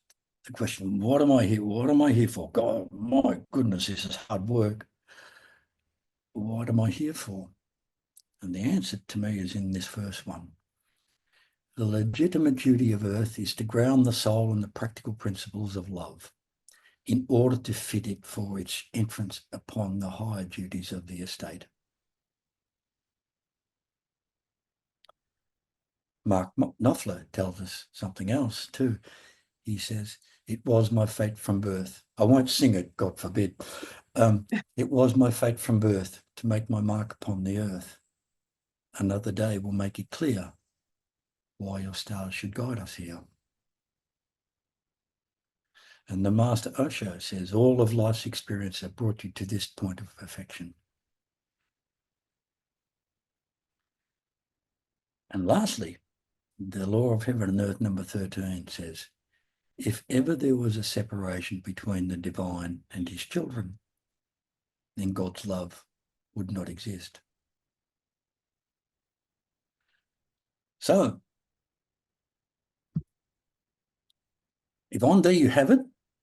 the question, what am I here? What am I here for? God, my goodness, this is hard work. What am I here for? And the answer to me is in this first one. The legitimate duty of earth is to ground the soul in the practical principles of love in order to fit it for its entrance upon the higher duties of the estate. Mark Knopfler tells us something else too. He says, it was my fate from birth. I won't sing it, God forbid. It was my fate from birth to make my mark upon the earth. Another day will make it clear why your stars should guide us here. And the Master Osho says, all of life's experience have brought you to this point of perfection. And lastly, the law of heaven and earth number 13 says, if ever there was a separation between the divine and his children, then God's love would not exist. So, Yvonne, there you have it.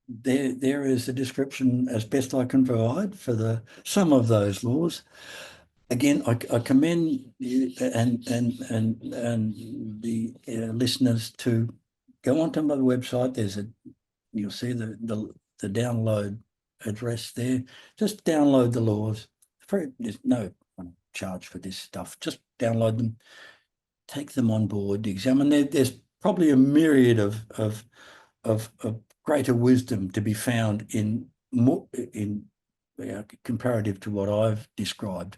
There is the description as best I can provide for some of those laws. Again, I commend you and the listeners to go onto my website. You'll see the download address there. Just download the laws. There's no charge for this stuff. Just download them, take them on board, examine. There's probably a myriad of greater wisdom to be found in comparative to what I've described.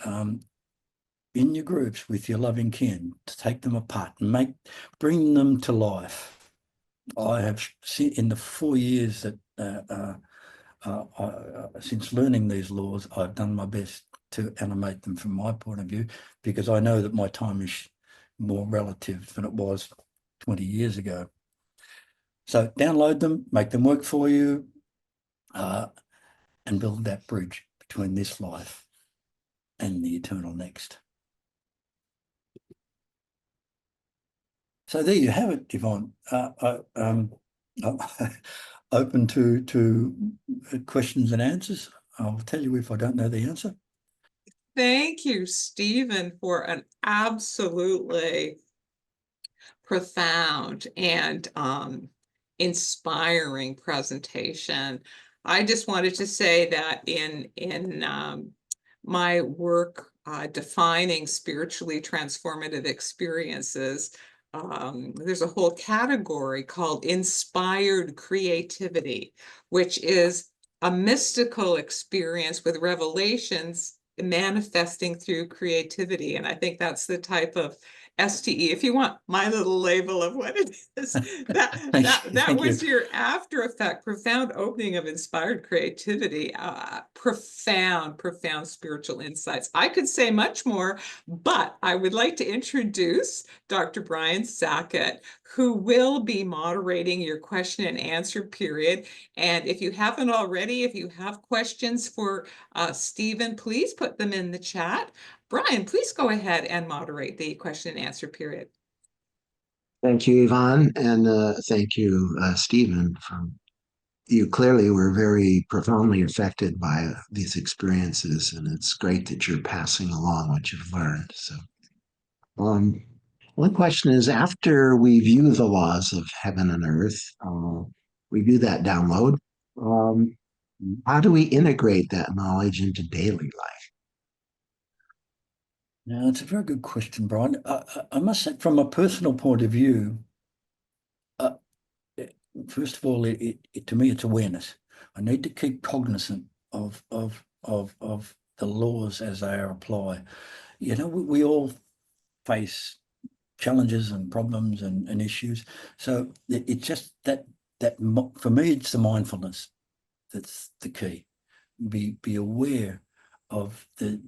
In your groups with your loving kin, to take them apart and bring them to life. I have seen in the 4 years that since learning these laws, I've done my best to animate them from my point of view, because I know that my time is more relative than it was 20 years ago. So download them, make them work for you, and build that bridge between this life and the eternal next. So there you have it, Yvonne. Open to questions and answers. I'll tell you if I don't know the answer. Thank you, Stephen, for an absolutely profound and inspiring presentation. I just wanted to say that in my work defining spiritually transformative experiences, there's a whole category called inspired creativity, which is a mystical experience with revelations manifesting through creativity. And I think that's the type of STE, if you want my little label of what it is, that was your after effect, profound opening of inspired creativity, profound spiritual insights. I could say much more, but I would like to introduce Dr. Brian Sackett, who will be moderating your question and answer period. And if you haven't already, if you have questions for Stephen, please put them in the chat. Brian, please go ahead and moderate the question and answer period. Thank you, Yvonne, and thank you, Stephen. You clearly were very profoundly affected by these experiences, and it's great that you're passing along what you've learned. So, one question is: after we view the laws of heaven and earth, we do that download. Um, how do we integrate that knowledge into daily life? Now, it's a very good question, Brian. I must say, from a personal point of view, first of all, to me, it's awareness. I need to keep cognizant of the laws as they are applied. You know, we all face challenges and problems and issues. So it's just that for me, it's the mindfulness that's the key. Be aware of the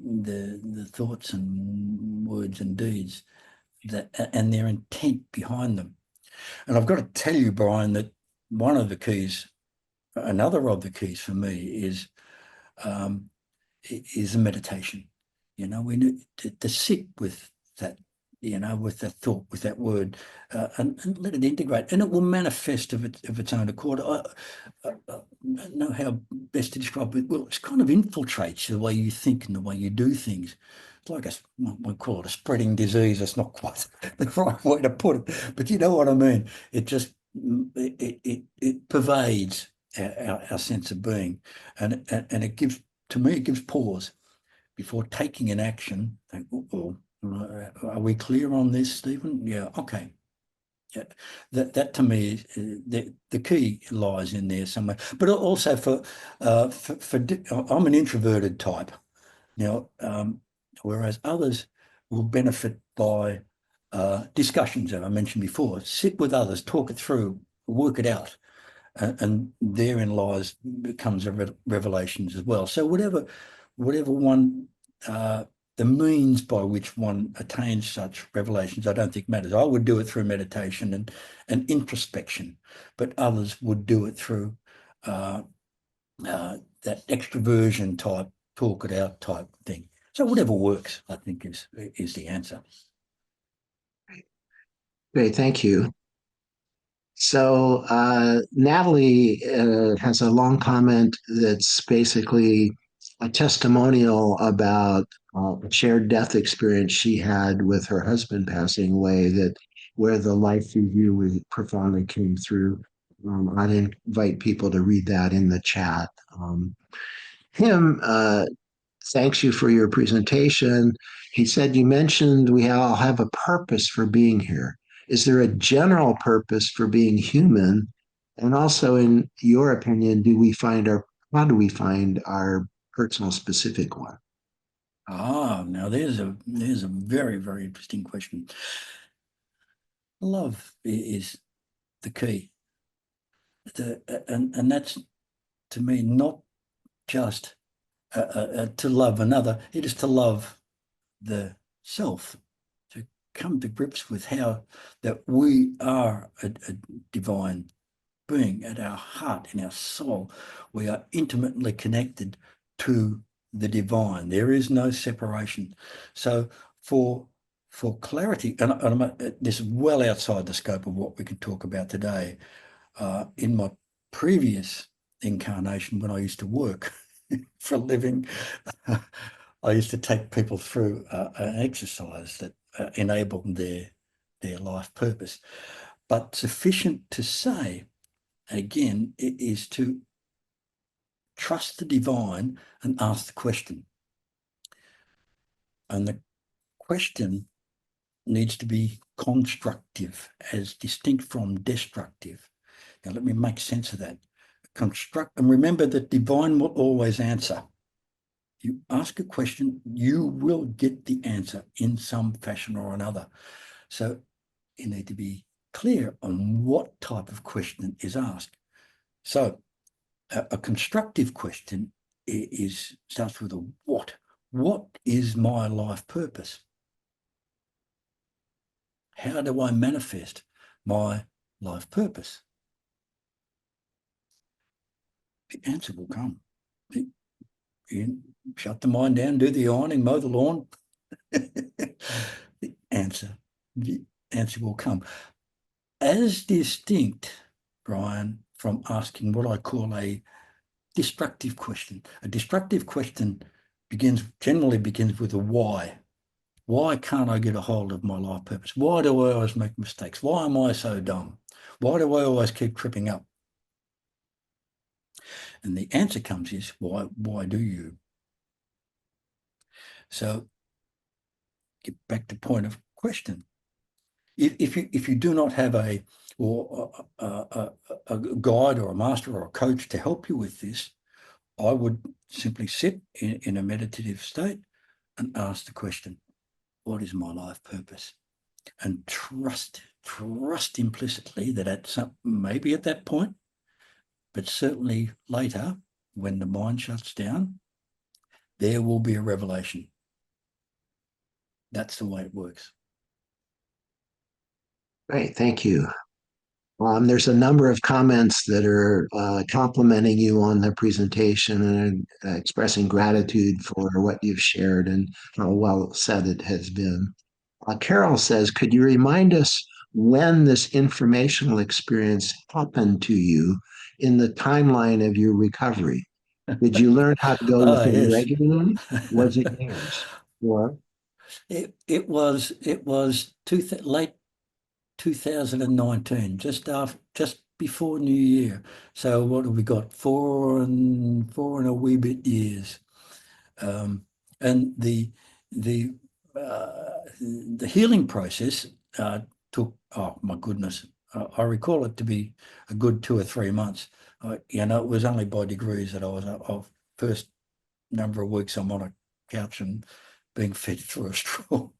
thoughts and words and deeds and their intent behind them. And I've got to tell you, Brian, that another of the keys for me is a meditation. You know, we need to sit with that, you know, with that thought, with that word, and let it integrate, and it will manifest of its own accord. I don't know how best to describe it. Well, it kind of infiltrates the way you think and the way you do things. It's like we call it a spreading disease. It's not quite the right way to put it, but you know what I mean. It just it pervades our sense of being, and it gives, to me, it gives pause before taking an action. Think, are we clear on this, Stephen? Yeah, okay. Yeah, that to me, the key lies in there somewhere. But also for I'm an introverted type now, whereas others will benefit by discussions that I mentioned before. Sit with others, talk it through, work it out. And therein lies becomes a revelations as well. So whatever one the means by which one attains such revelations, I don't think matters. I would do it through meditation and introspection, but others would do it through that extroversion type, talk it out type thing. So whatever works, I think, is the answer. Great, thank you. So Natalie has a long comment that's basically a testimonial about a shared death experience she had with her husband passing away, that where the life review really profoundly came through. I'd invite people to read that in the chat. Him thanks you for your presentation. He said, you mentioned we all have a purpose for being here. Is there a general purpose for being human? And also, in your opinion, how do we find our personal specific one? Now there's a very, very interesting question. Love is the key. And that's, to me, not just to love another, it is to love the self, to come to grips with how that we are a divine being at our heart, in our soul. We are intimately connected to the divine. There is no separation. So for clarity, and this is well outside the scope of what we can talk about today. In my previous incarnation, when I used to work for a living, I used to take people through an exercise that enabled their life purpose. But sufficient to say, again, it is to trust the divine and ask the question. And the question needs to be constructive, as distinct from destructive. Now, let me make sense of that. And remember that divine will always answer. You ask a question, you will get the answer in some fashion or another. So you need to be clear on what type of question is asked. So a constructive question starts with a what. What is my life purpose? How do I manifest my life purpose? The answer will come. You shut the mind down, do the ironing, mow the lawn. the answer will come. As distinct, Brian, from asking what I call a destructive question. A destructive question generally begins with a why. Why can't I get a hold of my life purpose? Why do I always make mistakes? Why am I so dumb? Why do I always keep tripping up? And the answer comes is, why do you? So get back to point of question. If you do not have a guide or a master or a coach to help you with this, I would simply sit in a meditative state and ask the question, what is my life purpose? And trust implicitly that maybe at that point, but certainly later, when the mind shuts down, there will be a revelation. That's the way it works. Great, thank you. There's a number of comments that are complimenting you on the presentation and expressing gratitude for what you've shared and how well said it has been. Carol says, could you remind us when this informational experience happened to you in the timeline of your recovery? Did you learn how to go within Yes. regularly? Was it years? Or it was late 2019, just before New Year. So what have we got? 4 and a wee bit years. And the healing process took, oh my goodness, I recall it to be a good 2 or 3 months. It was only by degrees that I was first number of weeks I'm on a couch and being fed through a straw.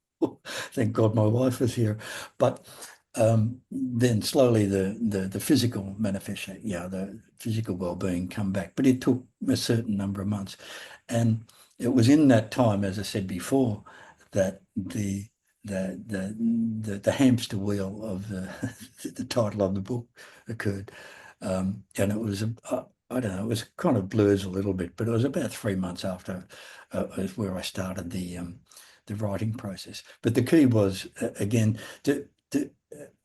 Thank God my wife was here. But then slowly the physical manifestation, the physical well-being come back. But it took a certain number of months. And it was in that time, as I said before, that the hamster wheel of the title of the book occurred. And it was I don't know, it was kind of blurs a little bit, but it was about 3 months after where I started the writing process. But the key was again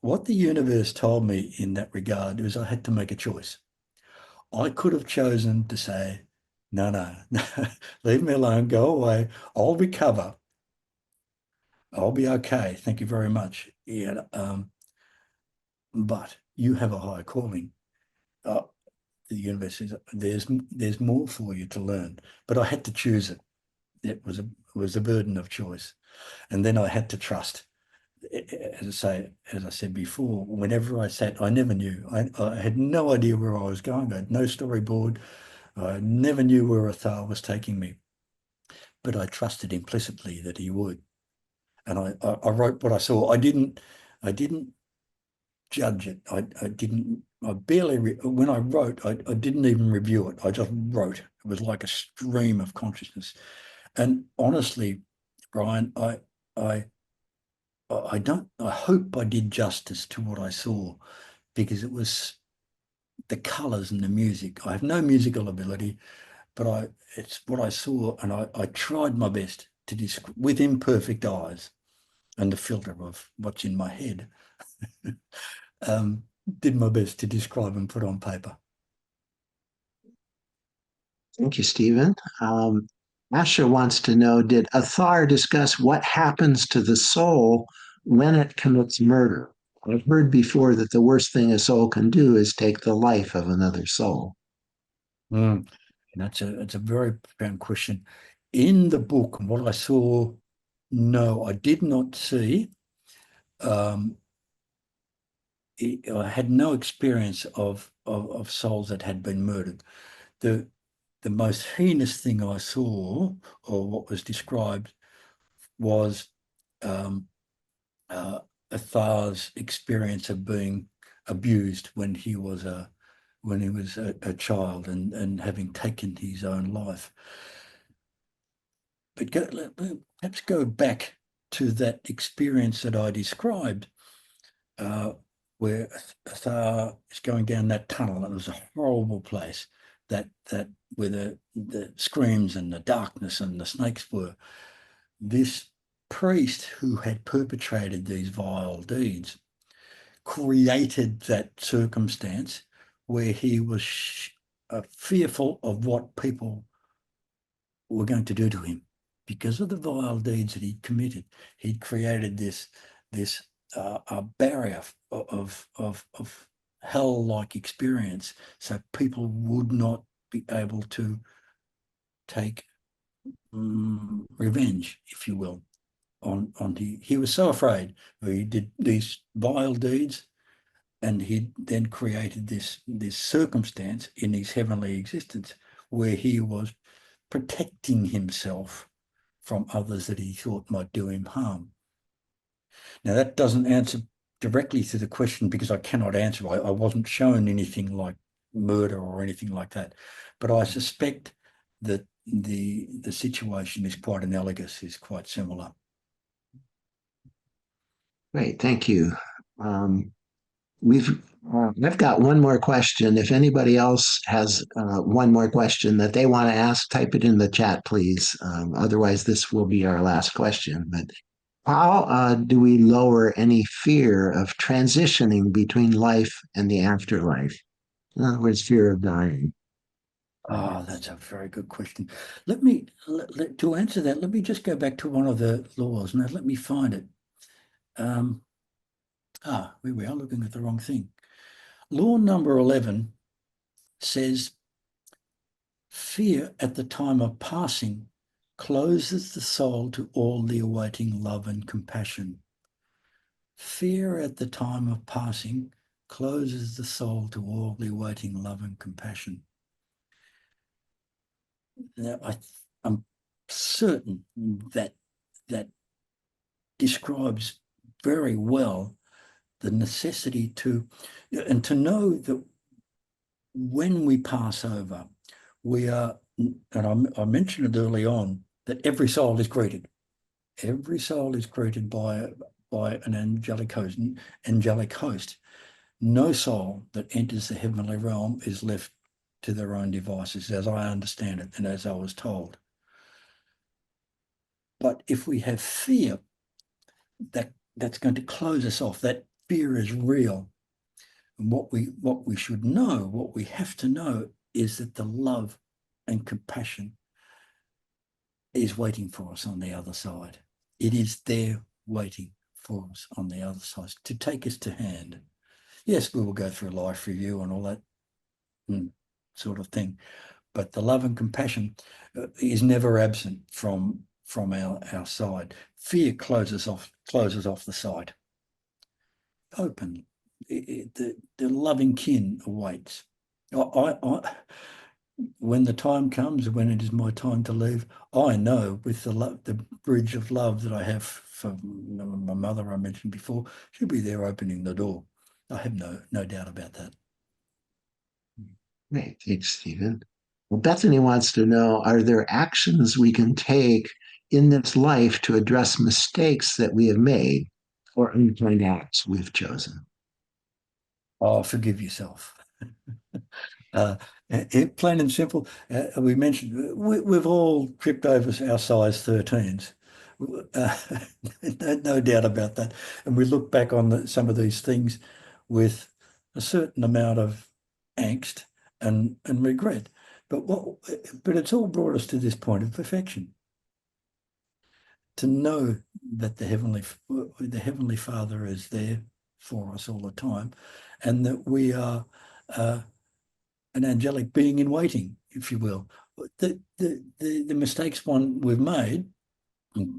what the universe told me in that regard was I had to make a choice. I could have chosen to say, no, no, no, leave me alone, go away, I'll recover, I'll be okay, thank you very much. Yeah, but you have a higher calling. The universe says there's more for you to learn, but I had to choose it. It was a burden of choice, and then I had to trust. As I said before, whenever I sat, I never knew. I had no idea where I was going. I had no storyboard. I never knew where Athar was taking me, but I trusted implicitly that he would. And I wrote what I saw. I didn't judge it. I didn't. I barely. When I wrote, I didn't even review it. I just wrote. It was like a stream of consciousness. And honestly, Brian, I I don't. I hope I did justice to what I saw, because it was the colours and the music. I have no musical ability, but it's what I saw, and I tried my best to describe with imperfect eyes and the filter of what's in my head. um, did my best to describe and put on paper. Thank you, Stephen. Asha wants to know, did Athar discuss what happens to the soul when it commits murder? I've heard before that the worst thing a soul can do is take the life of another soul. Mm. And it's a very profound question. In the book, and what I saw, no, I did not see. I had no experience of souls that had been murdered. The the most heinous thing I saw, or what was described, was um, uh, Athar's experience of being abused when he was a child, and having taken his own life. But perhaps go back to that experience that I described, uh, where Athar is going down that tunnel, and it was a horrible place. That where the screams and the darkness and the snakes were. This priest who had perpetrated these vile deeds created that circumstance where he was fearful of what people were going to do to him because of the vile deeds that he'd committed. He'd created this a barrier of hell-like experience, so people would not be able to take revenge, if you will, on he was so afraid. He did these vile deeds, and he then created this circumstance in his heavenly existence where he was protecting himself from others that he thought might do him harm. Now, that doesn't answer directly to the question, because I cannot answer. I wasn't shown anything like murder or anything like that, but I suspect that the situation is quite analogous, is quite similar. Great, thank you. Um, we've I've got one more question. If anybody else has one more question that they want to ask, type it in the chat, please. Otherwise, this will be our last question. But how do we lower any fear of transitioning between life and the afterlife? In other words, fear of dying. Oh, that's a very good question. Let me, to answer that, let me just go back to one of the laws. Now, let me find it. Here we are, looking at the wrong thing. Law number 11 says, fear at the time of passing closes the soul to all the awaiting love and compassion. Fear at the time of passing closes the soul to all the awaiting love and compassion. Now, I'm certain that describes very well the necessity to, and to know that when we pass over, we are, and I mentioned it early on, that every soul is greeted. Every soul is greeted by an angelic host. No soul that enters the heavenly realm is left to their own devices, as I understand it and as I was told. But if we have fear, that's going to close us off. That fear is real. And what we should know, what we have to know, is that the love and compassion is waiting for us on the other side. It is there waiting for us on the other side to take us to hand. Yes, we will go through life review and all that sort of thing, but the love and compassion is never absent from our side. Fear closes off the side. Open. The loving kin awaits. When the time comes, when it is my time to leave, I know with the bridge of love that I have for my mother, I mentioned before, she'll be there opening the door. I have no doubt about that. Great. Thanks, Stephen. Well, Bethany wants to know, are there actions we can take in this life to address mistakes that we have made or unkind acts we've chosen? Oh, forgive yourself. Plain and simple. We mentioned we've all tripped over our size 13s. Uh, no doubt about that. And we look back on some of these things with a certain amount of angst and regret. But it's all brought us to this point of perfection. To know that the Heavenly Father is there for us all the time, and that we are an angelic being in waiting, if you will. The mistakes we've made,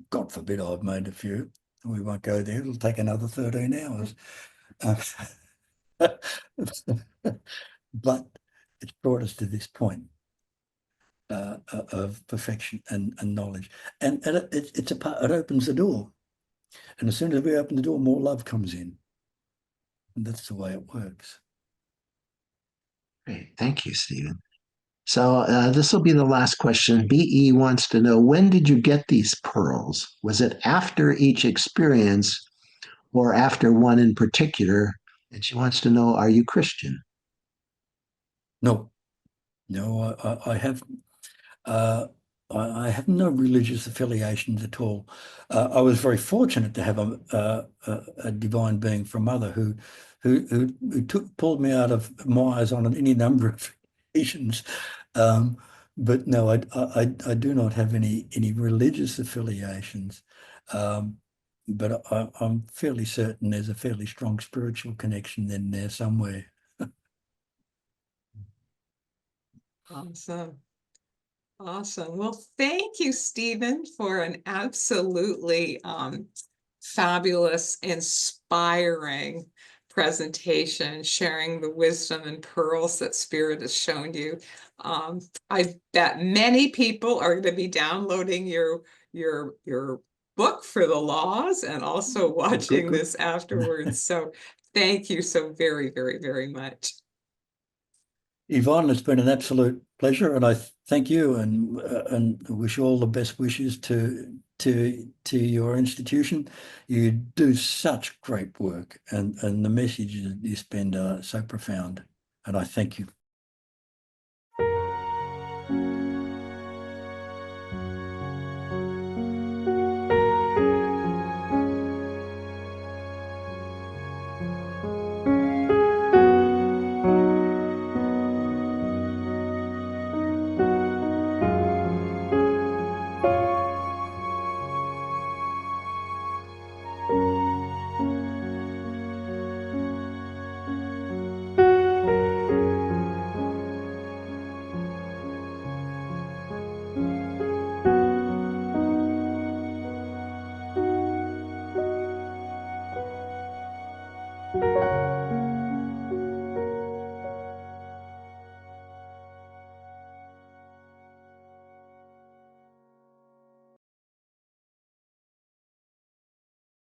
God forbid I've made a few, we won't go there, it'll take another 13 hours. But it's brought us to this point of perfection and knowledge. And it opens the door. And as soon as we open the door, more love comes in. And that's the way it works. Great. Thank you, Stephen. So this will be the last question. BE wants to know, when did you get these pearls? Was it after each experience or after one in particular? And she wants to know, are you Christian? No, I have I have no religious affiliations at all. I was very fortunate to have a divine being from Mother who pulled me out of mires on any number of occasions. But no, I do not have any religious affiliations. But I'm fairly certain there's a fairly strong spiritual connection in there somewhere. Awesome. Awesome. Well, thank you, Stephen, for an absolutely fabulous, inspiring presentation, sharing the wisdom and pearls that Spirit has shown you. I bet many people are going to be downloading your book for the laws and also watching this afterwards. So thank you so very, very, very much. Yvonne, it's been an absolute pleasure, and I thank you and wish you all the best wishes to your institution. You do such great work, and the messages you spend are so profound, and I thank you.